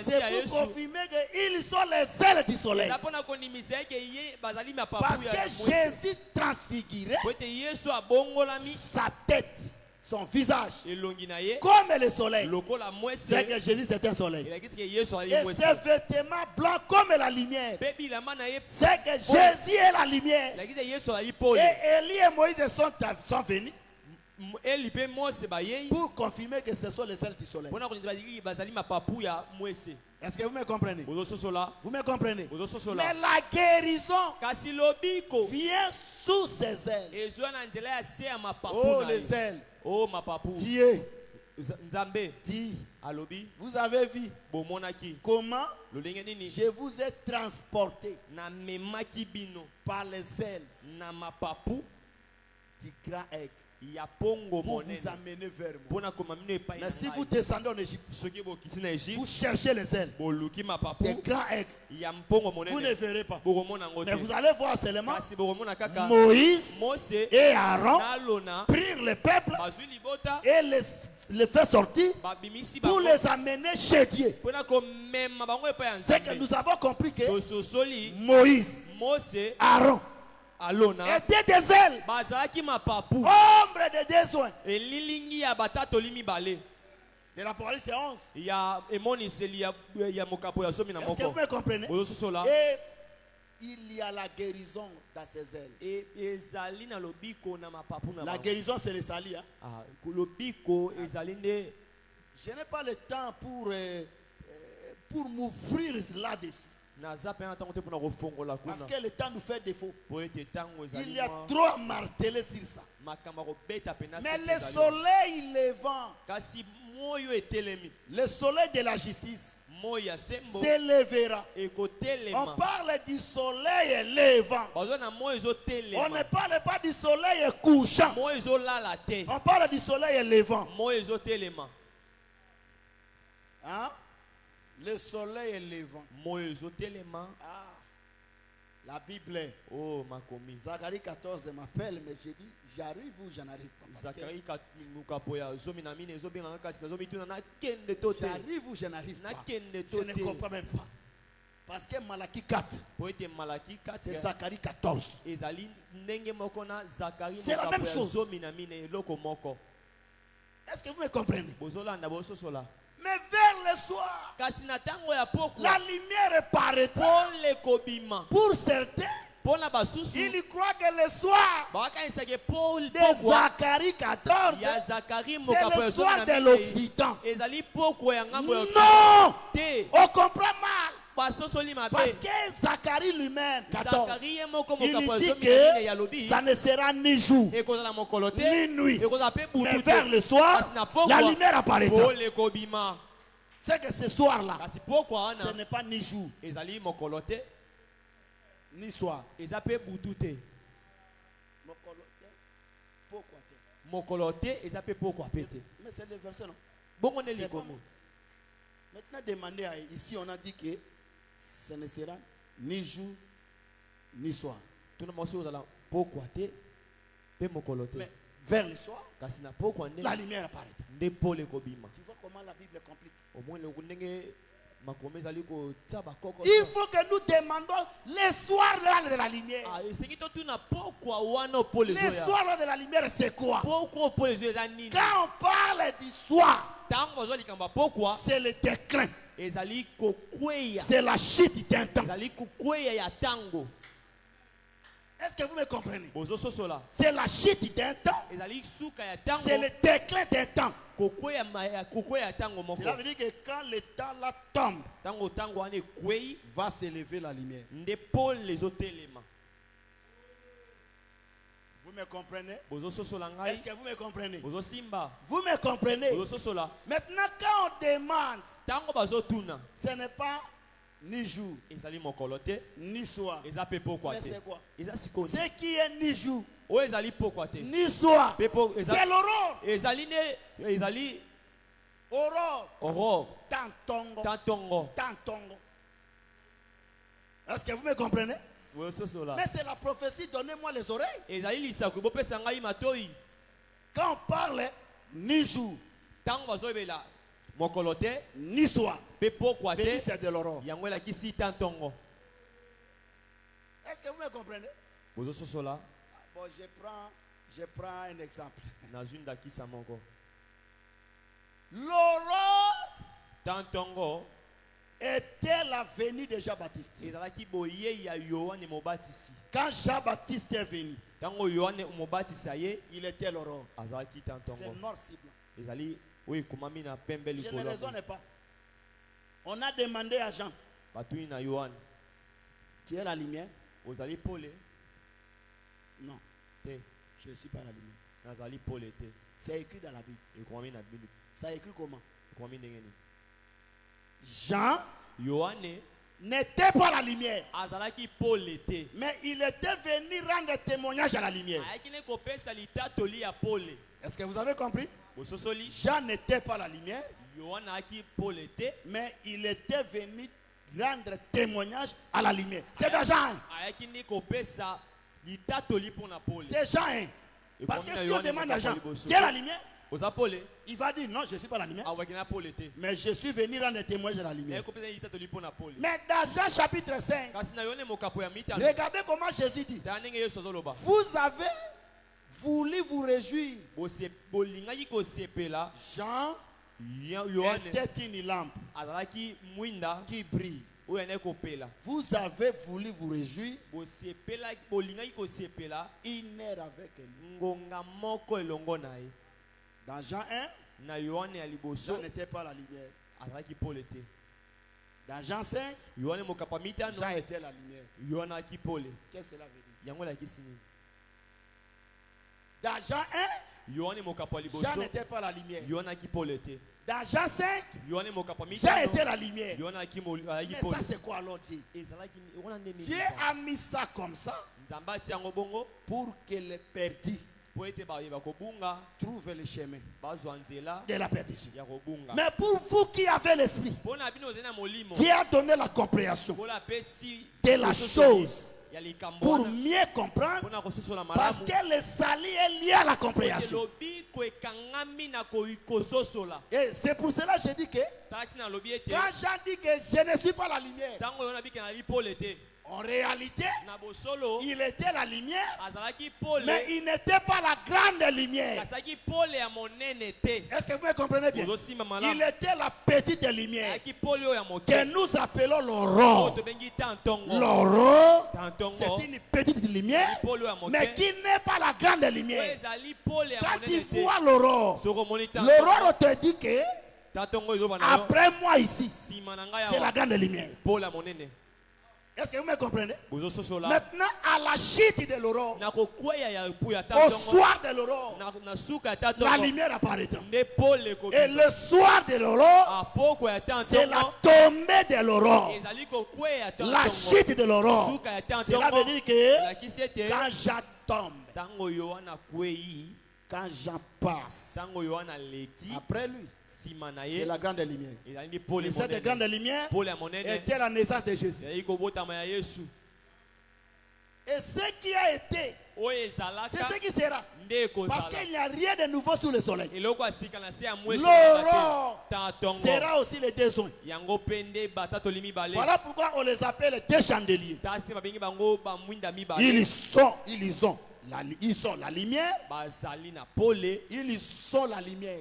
c'est pour confirmer qu'ils sont les ailes du soleil. Parce que Jésus transfigurait sa tête, son visage, comme le soleil. C'est que Jésus c'est un soleil. Et ses vêtements blancs comme la lumière. C'est que Jésus est la lumière. Et Élie et Moïse sont venus pour confirmer que ce sont les ailes du soleil. Est-ce que vous me comprenez? Vous me comprenez? Mais la guérison vient sous ses ailes. Oh, les ailes. Oh, ma papou. Dieu dit, vous avez vu comment je vous ai transporté par les ailes du grand aigle pour vous amener vers moi. Mais si vous descendez en Égypte, vous cherchez les ailes des grands aigles, vous ne verrez pas. Mais vous allez voir seulement Moïse et Aaron prirent le peuple et les faire sortir pour les amener chez Dieu. C'est que nous avons compris que Moïse, Aaron était des ailes, ombre de deux soins. De l'Apocalypse 11. Est-ce que vous me comprenez? Et il y a la guérison dans ses ailes. La guérison c'est le sali. Je n'ai pas le temps pour m'ouvrir là-dessus. Parce que le temps nous fait défaut. Il y a trop à marteler sur ça. Mais le soleil levant, le soleil de la justice s'élèvera. On parle du soleil levant. On ne parle pas du soleil couchant. On parle du soleil levant. Hein? Le soleil est levant. Ah, la Bible. Zacharie 14 m'appelle, mais j'ai dit j'arrive ou j'en arrive pas. J'arrive ou je n'arrive pas. Je ne comprends même pas. Parce que Malachie 4, c'est Zacharie 14. C'est la même chose. Est-ce que vous me comprenez? Mais vers le soir, la lumière paraîtra pour certains Il croit que le soir de Zacharie 14, c'est le soir de l'Occident. Non! On comprend mal. Parce que Zacharie lui-même, 14, il dit que ça ne sera ni jour, ni nuit, mais vers le soir, la lumière apparaîtra. C'est que ce soir-là, ce n'est pas ni jour, ni soir. Mais c'est le verset, non? C'est pas bon. Maintenant, demandez ici, on a dit que ce ne sera ni jour ni soir. Mais vers le soir, la lumière apparaît. Tu vois comment la Bible complique. Il faut que nous demandons les soirs là de la lumière. Les soirs là de la lumière, c'est quoi? Quand on parle du soir, c'est le déclin. C'est la chute d'un temps. Est-ce que vous me comprenez? C'est la chute d'un temps. C'est le déclin d'un temps. Cela veut dire que quand le temps là tombe, va s'élever la lumière. Vous me comprenez? Est-ce que vous me comprenez? Vous me comprenez? Maintenant, quand on demande, ce n'est pas ni jour, ni soir. Mais c'est quoi? Ce qui est ni jour, ni soir, c'est l'aurore. Aurore. Tantongo. Est-ce que vous me comprenez? Mais c'est la prophétie, donnez-moi les oreilles. Quand on parle ni jour, ni soir, c'est de l'aurore. Est-ce que vous me comprenez? Bon, je prends un exemple. L'aurore était la venue de Jean-Baptiste. Quand Jean-Baptiste est venu, il était l'aurore. C'est noir si blanc. Je ne raisonne pas. On a demandé à Jean, tu es la lumière? Non, je ne suis pas la lumière. C'est écrit dans la Bible. Ça écrit comment? Jean n'était pas la lumière, mais il était venu rendre témoignage à la lumière. Est-ce que vous avez compris? Jean n'était pas la lumière, mais il était venu rendre témoignage à la lumière. C'est dans Jean 1. C'est Jean 1. Parce que si on demande à Jean, tu es la lumière? Il va dire non, je ne suis pas la lumière, mais je suis venu rendre témoignage à la lumière. Mais dans Jean chapitre 5, regardez comment Jésus dit, vous avez voulu vous réjouir. Jean était une lampe qui brille. Vous avez voulu vous réjouir une heure avec lui. Dans Jean 1, Jean n'était pas la lumière. Dans Jean 5, Jean était la lumière. Qu'est-ce que cela veut dire? Dans Jean 1, Jean n'était pas la lumière. Dans Jean 5, Jean était la lumière. Mais ça c'est quoi alors Dieu? Dieu a mis ça comme ça pour que les perdus trouvent le chemin de la perdition. Mais pour vous qui avez l'esprit, Dieu a donné la compréhension de la chose pour mieux comprendre, parce que le salut est lié à la compréhension. Et c'est pour cela que je dis que quand Jean dit que je ne suis pas la lumière, En réalité, il était la lumière, mais il n'était pas la grande lumière. Est-ce que vous me comprenez bien? Il était la petite lumière que nous appelons l'aurore. L'aurore, c'est une petite lumière, mais qui n'est pas la grande lumière. Quand tu vois l'aurore, l'aurore te dit que après moi ici, c'est la grande lumière. Est-ce que vous me comprenez? Maintenant, à la chute de l'aurore, au soir de l'aurore, la lumière apparaîtra. Et le soir de l'aurore, c'est la tombée de l'aurore. La chute de l'aurore. Cela veut dire que quand Jean tombe, quand Jean passe, après lui, c'est la grande lumière. Et cette grande lumière était la naissance de Jésus. Et ce qui a été, c'est ce qui sera. Parce qu'il n'y a rien de nouveau sous le soleil. L'aurore sera aussi les deux zones. Voilà pourquoi on les appelle deux chandeliers. Ils sont la lumière. Ils sont la lumière.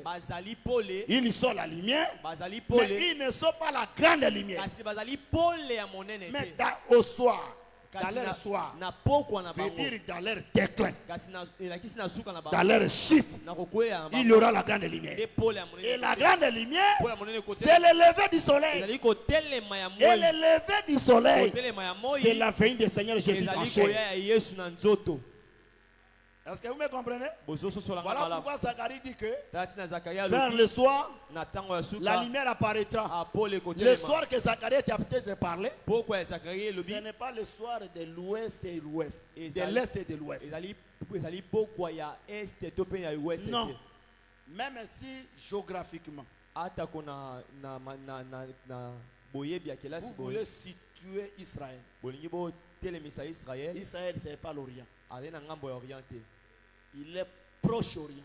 Ils sont la lumière. Mais ils ne sont pas la grande lumière. Mais au soir, dans leur soir, veut dire dans leur déclin, dans leur chute, il y aura la grande lumière. Et la grande lumière, c'est le lever du soleil. Et le lever du soleil, c'est la venue du Seigneur Jésus en chair. Est-ce que vous me comprenez? Voilà pourquoi Zacharie dit que vers le soir, la lumière apparaîtra. Le soir que Zacharie était peut-être parlé, ce n'est pas le soir de l'ouest et l'ouest, de l'est et de l'ouest. Non, même si géographiquement, vous voulez situer Israël. Israël, ce n'est pas l'Orient. Il est Proche-Orient.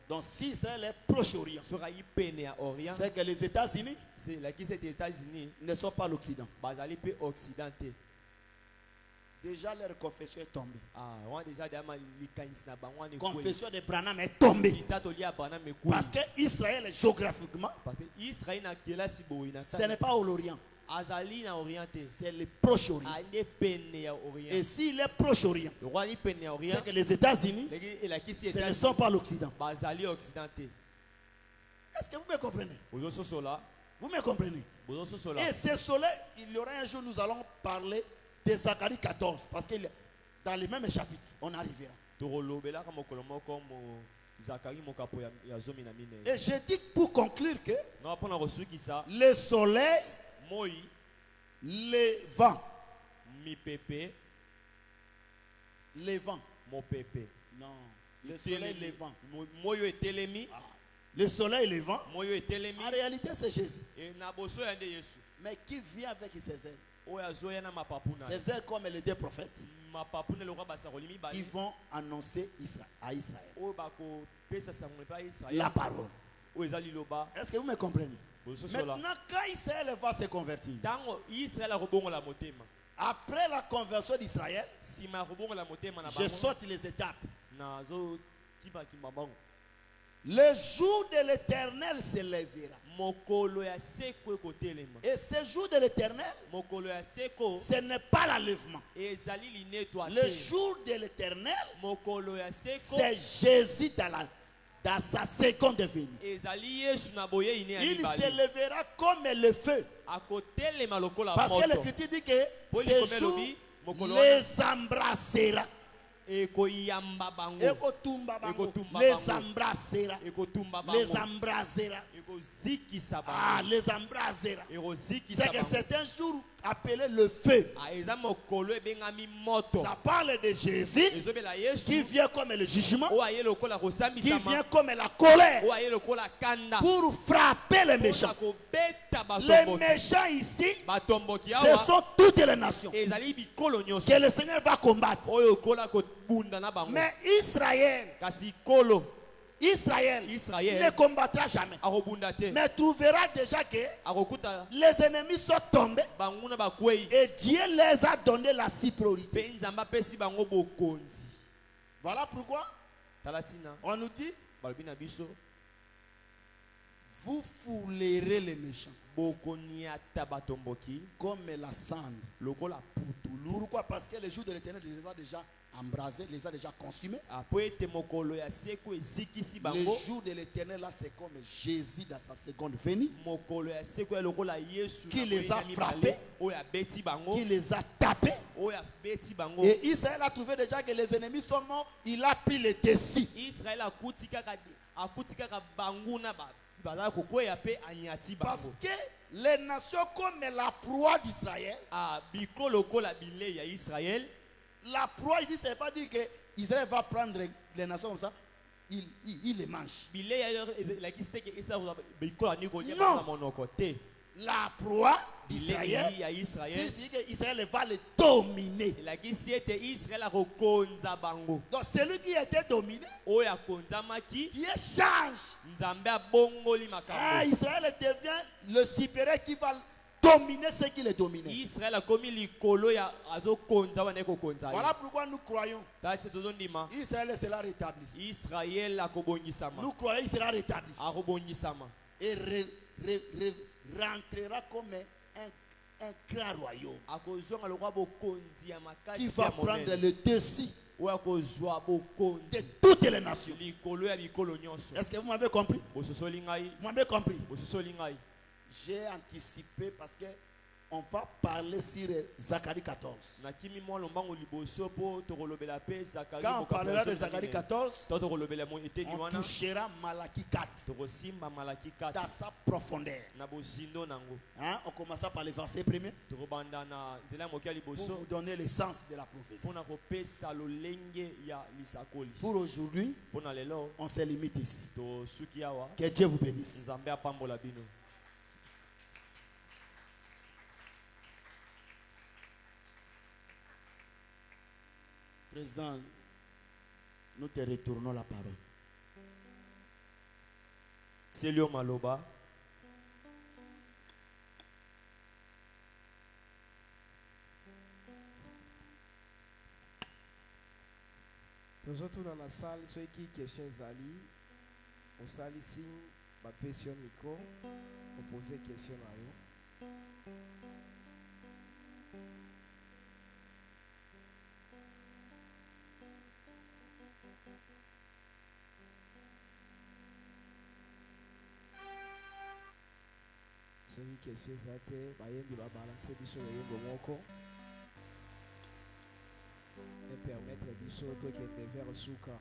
Donc si Israël est Proche-Orient, c'est que les États-Unis ne sont pas l'Occident. Déjà leur confession est tombée. Confession de Branham est tombée. Parce que Israël géographiquement, ce n'est pas au l'Orient. C'est le Proche-Orient. Et s'il est Proche-Orient, c'est que les États-Unis, ce ne sont pas l'Occident. Est-ce que vous me comprenez? Vous me comprenez? Et ce soleil, il y aura un jour, nous allons parler de Zacharie 14. Parce que dans les mêmes chapitres, on arrivera. Et je dis pour conclure que le soleil, les vents, les vents, non, le soleil, les vents, le soleil, les vents, en réalité c'est Jésus, mais qui vient avec ses ailes. Ces ailes comme les deux prophètes qui vont annoncer à Israël la parole. Est-ce que vous me comprenez? Maintenant, quand Israël va se convertir, après la conversion d'Israël, je saute les étapes. Le jour de l'Éternel se lèvera. Et ce jour de l'Éternel, ce n'est pas l'enlèvement. Le jour de l'Éternel, c'est Jésus dans sa seconde venue. Il se lèvera comme le feu. Parce que l'Écriture dit que ce jour les embrassera. Les embrassera. Les embrassera. Ah, les embrassera. C'est que c'est un jour appelé le feu. Ça parle de Jésus qui vient comme le jugement, qui vient comme la colère pour frapper les méchants. Les méchants ici, ce sont toutes les nations que le Seigneur va combattre. Mais Israël, Israël ne combattra jamais. Mais tu verras déjà que les ennemis sont tombés et Dieu les a donné la supériorité. Voilà pourquoi on nous dit vous foulerez les méchants comme la cendre. Pourquoi? Parce que les jours de l'Éternel les a déjà embrasés, les a déjà consumés. Les jours de l'Éternel là, c'est comme Jésus dans sa seconde venue qui les a frappés, qui les a tapés. Et Israël a trouvé déjà que les ennemis sont morts. Il a pris le dessus. Parce que les nations comme la proie d'Israël, la proie ici, c'est pas dire que Israël va prendre les nations comme ça, il les mange. Non. La proie d'Israël, c'est qu'Israël va les dominer. Donc celui qui était dominé, Dieu change. Israël devient le supérieur qui va dominer ceux qui les dominaient. Voilà pourquoi nous croyons Israël sera rétabli. Nous croyons qu'il sera rétabli et rentrera comme un grand royaume qui va prendre le dessus de toutes les nations. Est-ce que vous m'avez compris? Vous m'avez compris? J'ai anticipé parce que on va parler sur Zacharie 14. Quand on parlera de Zacharie 14, on touchera Malachie 4 dans sa profondeur. Hein? On commencera par le verset premier pour vous donner le sens de la prophétie. Pour aujourd'hui, on se limite ici. Que Dieu vous bénisse. Président, nous te retournons la parole. C'est lui Maloba. Toujours dans la salle, ceux qui question Zali, on salle ici, ma question micro, on pose question à eux. Celui qui est chez Zate, il va balancer du sol et permettre du sol qui est vers Souka.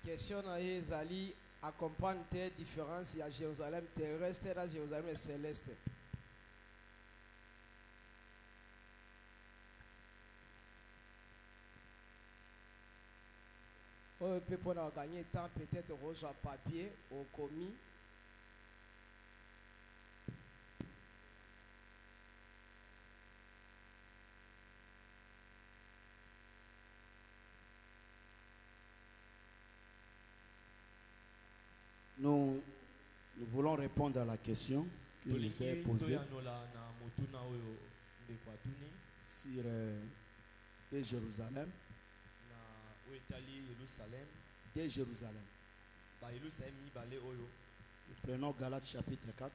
Question à Zali, accompagne tes différences, il y a Jérusalem terrestre et Jérusalem céleste. On peut pour gagner temps, peut-être reçoit papier au commis. Nous voulons répondre à la question qui nous est posée. sur de Jérusalem. De Jérusalem. Nous prenons Galates chapitre 4.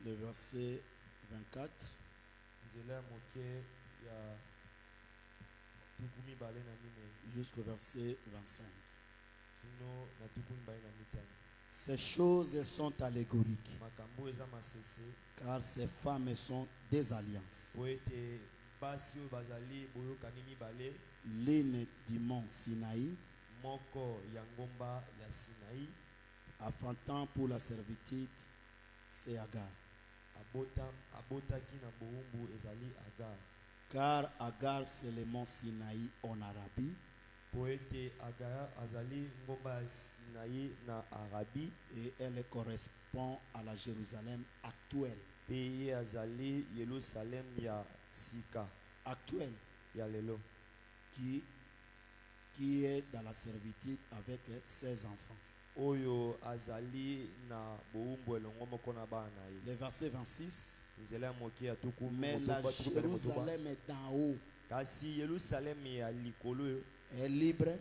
Le verset 24. Jusqu'au verset 25. Ces choses sont allégoriques, car ces femmes sont des alliances. L'une du mont Sinaï, affrontant pour la servitude, c'est Agar. Car Agar, c'est le mont Sinaï en Arabie. Et elle correspond à la Jérusalem actuelle. Actuelle. Qui est dans la servitude avec ses enfants. Le verset 26. Mais la Jérusalem est d'en haut. Est libre.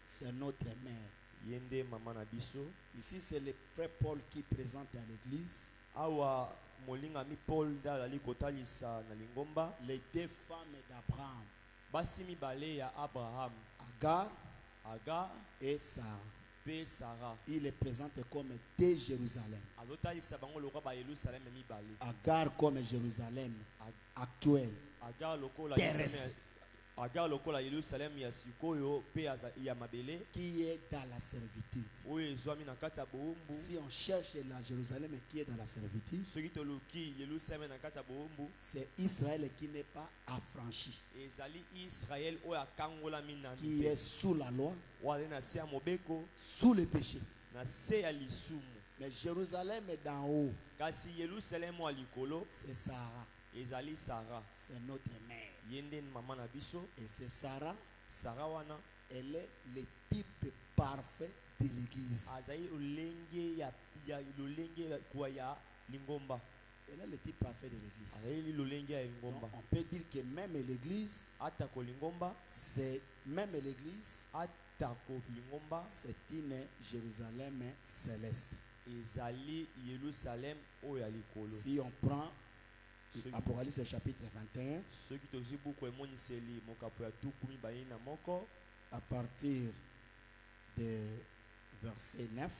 C'est notre mère. Ici, c'est le frère Paul qui présente à l'église les deux femmes d'Abraham, Agar et Sarah. Il les présente comme deux Jérusalem. Agar comme Jérusalem actuelle, terrestre, qui est dans la servitude. Si on cherche la Jérusalem qui est dans la servitude, c'est Israël qui n'est pas affranchi, qui est sous la loi, sous le péché. Mais Jérusalem est d'en haut, c'est Sarah. C'est notre mère. Et c'est Sarah. Elle est le type parfait de l'église. Elle est le type parfait de l'église. On peut dire que même l'église, c'est une Jérusalem céleste. Si on prend Apocalypse chapitre 21, à partir de verset 9,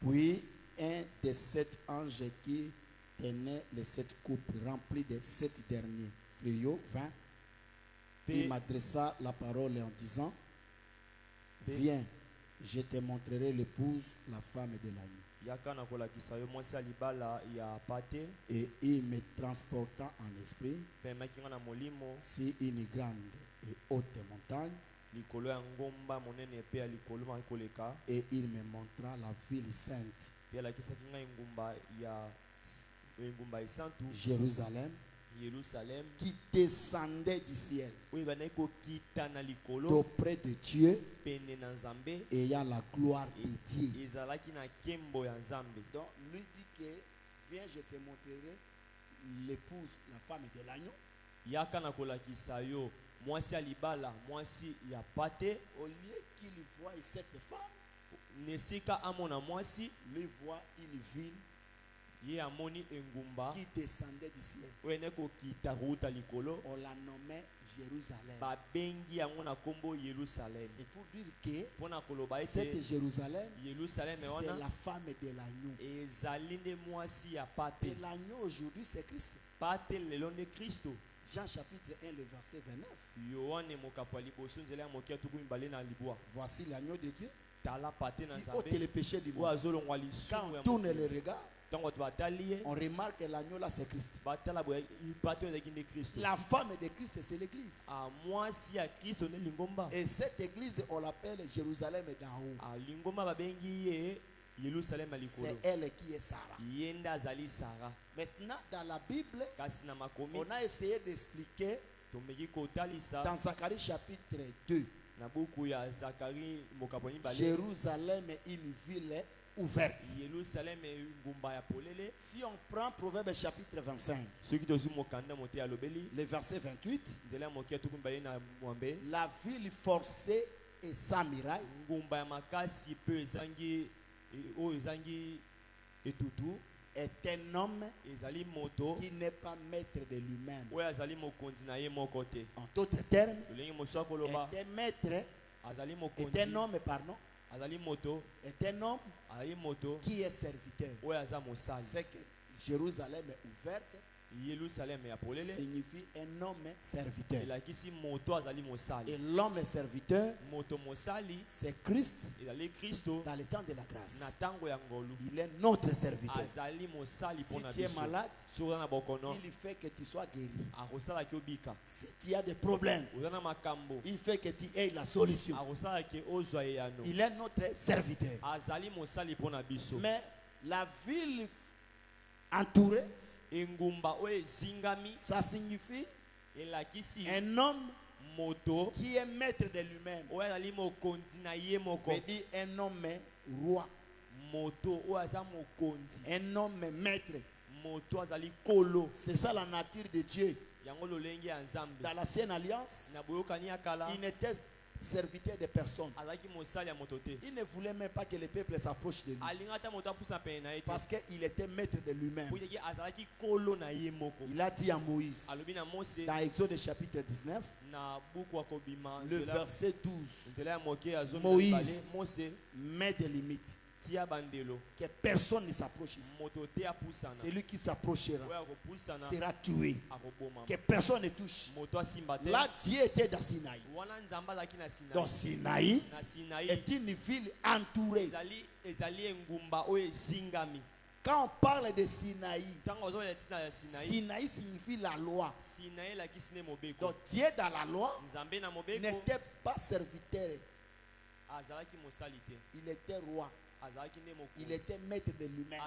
puis un des 7 anges qui tenait les 7 coupes remplies des 7 derniers fléaux, 20, il m'adressa la parole en disant: viens, je te montrerai l'épouse, la femme de l'agneau. Et il me transporta en esprit sur une grande et haute montagne, et il me montra la ville sainte, Jérusalem, qui descendait du ciel d'auprès de Dieu, ayant la gloire de Dieu. Donc lui dit que viens, je te montrerai l'épouse, la femme de l'agneau. Au lieu qu'il voie cette femme, lui voit une ville qui descendait du ciel. On la nommait Jérusalem. C'est pour dire que cette Jérusalem, c'est la femme de l'agneau. Et l'agneau aujourd'hui, c'est Christ. Jean chapitre 1, le verset 29. Voici l'agneau de Dieu qui ôte les péchés du monde. Quand on tourne les regards, on remarque que l'agneau là, c'est Christ. La femme de Christ, c'est l'église. Et cette église, on l'appelle Jérusalem d'en haut. C'est elle qui est Sarah. Maintenant, dans la Bible, on a essayé d'expliquer dans Zacharie chapitre 2. Jérusalem est une ville ouverte. Si on prend Proverbe chapitre 25, le verset 28, la ville forcée et sans muraille est un homme qui n'est pas maître de lui-même. En d'autres termes, est un maître, est un homme, pardon, est un homme qui est serviteur. C'est que Jérusalem est ouverte signifie un homme serviteur. Et l'homme serviteur, c'est Christ dans le temps de la grâce. Il est notre serviteur. Si tu es malade, il fait que tu sois guéri. Si tu as des problèmes, il fait que tu aies la solution. Il est notre serviteur. Mais la ville entourée, ça signifie un homme qui est maître de lui-même. Veut dire un homme roi. Un homme maître. C'est ça la nature de Dieu. Dans l'ancienne alliance, il n'était serviteur de personne. Il ne voulait même pas que le peuple s'approche de lui, parce qu'il était maître de lui-même. Il a dit à Moïse dans Exode chapitre 19, le verset 12, Moïse met des limites, que personne ne s'approche ici. Celui qui s'approchera sera tué. Que personne ne touche. Là, Dieu était dans Sinaï. Donc Sinaï est une ville entourée. Quand on parle de Sinaï, Sinaï signifie la loi. Donc Dieu dans la loi n'était pas serviteur. Il était roi. Il était maître de lui-même.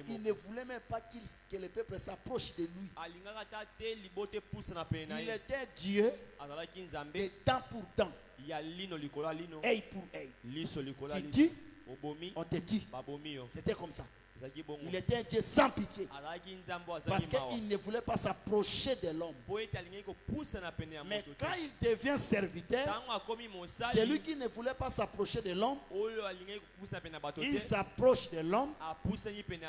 Il ne voulait même pas que le peuple s'approche de lui. Il était Dieu de temps pour temps, œil pour œil. Tu tues, on te tue. C'était comme ça. Il était un Dieu sans pitié, parce qu'il ne voulait pas s'approcher de l'homme. Mais quand il devient serviteur, c'est lui qui ne voulait pas s'approcher de l'homme. Il s'approche de l'homme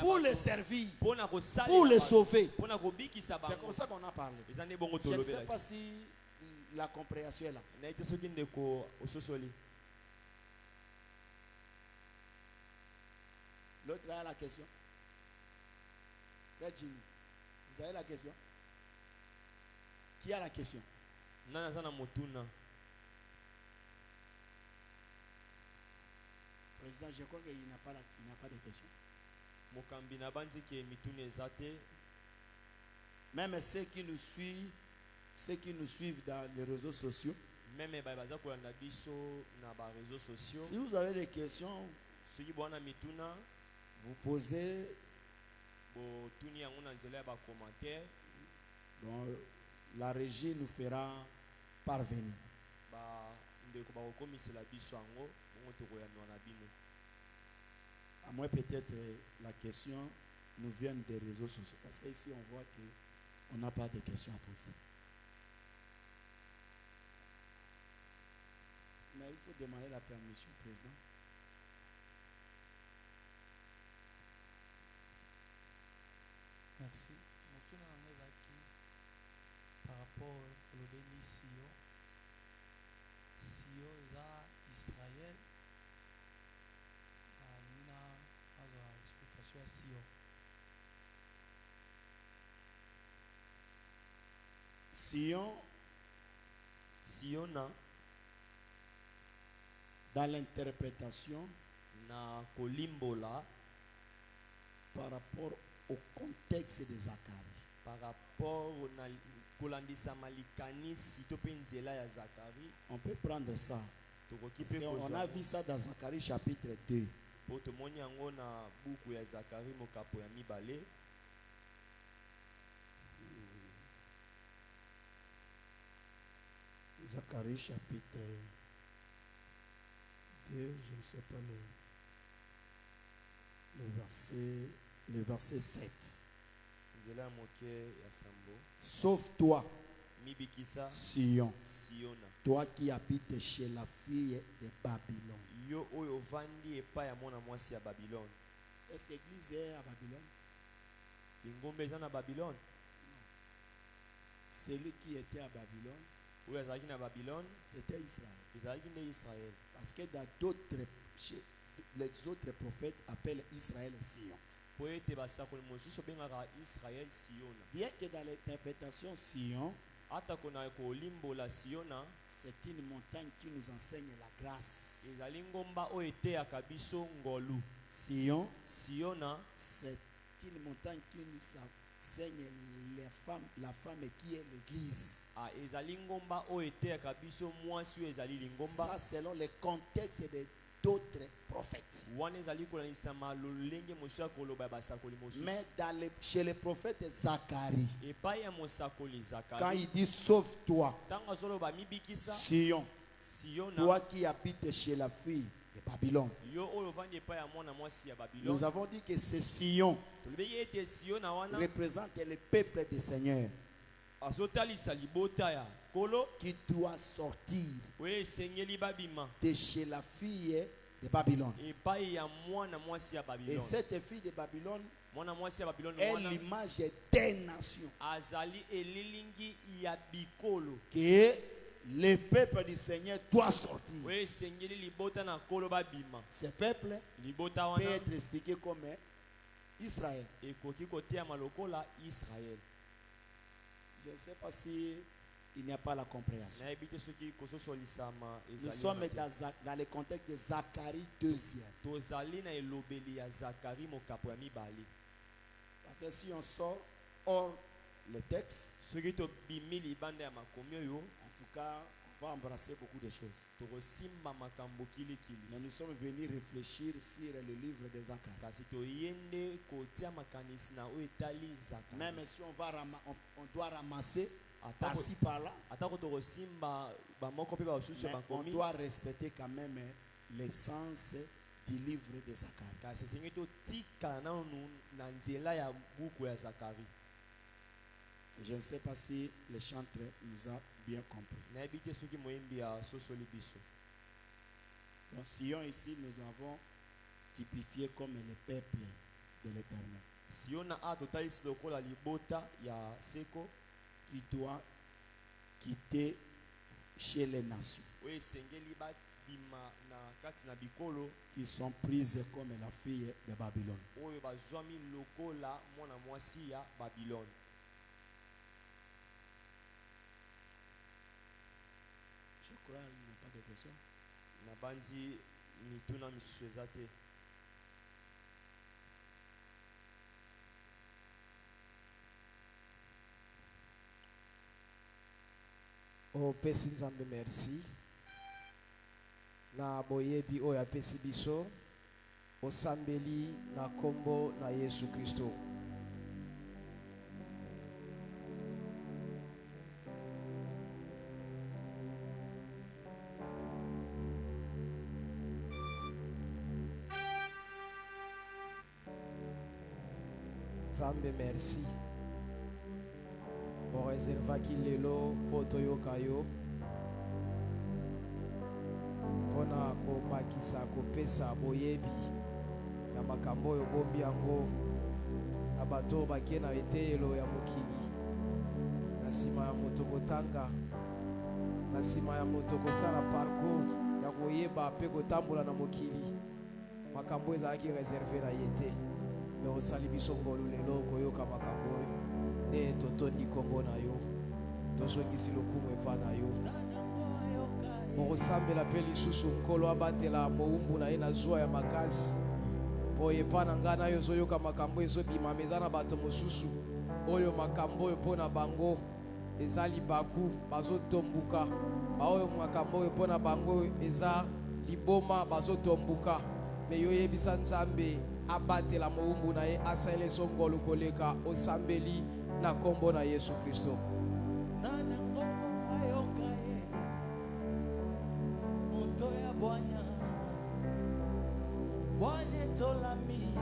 pour le servir, pour le sauver. C'est comme ça qu'on a parlé. Je ne sais pas si la compréhension est là. L'autre a la question. Vous avez la question? Qui a la question? Président, je crois qu'il n'a pas de question. Même ceux qui nous suivent dans les réseaux sociaux, si vous avez des questions, vous posez. Donc, la régie nous fera parvenir. À moins peut-être la question nous vient des réseaux sociaux, parce qu'ici on voit qu'on n'a pas de questions à poser. Mais il faut demander la permission au président. Merci. Par rapport au béni Sion, Sion est Israël. Explication à Sion. Sion, dans l'interprétation, na kolimbola, par rapport au contexte de Zacharie. Par rapport à kolandisa malikani sitopenzela ya Zacharie. On peut prendre ça. On a vu ça dans Zacharie chapitre 2. Potomoni yango na buku ya Zacharie mokapo ya mibale. Zacharie chapitre 2, je ne sais pas le le verset 7. Sauve-toi, Sion, toi qui habites chez la fille de Babylone. Est-ce que l'église est à Babylone? Celui qui était à Babylone, c'était Israël. Parce que dans d'autres, les autres prophètes appellent Israël Sion. Bien que dans l'interprétation Sion, c'est une montagne qui nous enseigne la grâce. Sion, c'est une montagne qui nous enseigne la femme qui est l'église. Ça selon le contexte d'autres prophètes. Mais chez le prophète Zacharie, quand il dit sauve-toi, Sion, toi qui habites chez la fille de Babylone. Nous avons dit que ce Sion représente le peuple du Seigneur qui doit sortir de chez la fille de Babylone. Et cette fille de Babylone est l'image des nations que le peuple du Seigneur doit sortir. Ce peuple peut être expliqué comme Israël. Je ne sais pas si il n'y a pas la compréhension. Nous sommes dans le contexte de Zacharie 2e. Parce que si on sort hors le texte, en tout cas, on va embrasser beaucoup de choses. Mais nous sommes venus réfléchir sur le livre de Zacharie. Même si on doit ramasser par-ci par-là, on doit respecter quand même l'essence du livre de Zacharie. Je ne sais pas si le chanteur nous a bien compris. Donc Sion ici, nous l'avons typifié comme le peuple de l'Éternel qui doit quitter chez les nations qui sont prises comme la fille de Babylone. Je crois qu'il n'y a pas de questions. Oh, pesi nzambe merci. Na boyebi oyo apesi biso. Osambeli na kombo na Yesu Kristo. Nzambe merci. Bon réservaki lelo poto yokayo pona ko bakisa ko pesa boyebi ya makambo oyo bombi yango abato bakie na eteyelo ya mokili na sima ya moto kotanga na sima ya moto kosala parcours ya koyeba mpe kotambola na mokili makambo ezalaki reserve na ye te me osali biso ngolu lelo koyoka makambo oyo nde totondi kombo na yo tozongisi lokumu epa na yo okosambela mpe lisusu nkolo abatela mowumbu na ye na zwa ya makasi mpo epa na ngai na yo ozoyoka makambo ezobima eza na bato mosusu oyo makambo oyo mpo na bango eza libaku bazotombuka baoyo makambo oyo mpo na bango eza liboma bazotombuka me yo yebisa nzambe abatela mowumbu na ye asalela esongolo koleka osambeli na kombo na Yesu Kristo. Bwana tolami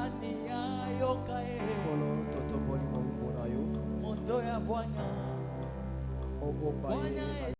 nani ayoka e Kolo toto moli mo na yo. moto ya Bwana Obomba ye.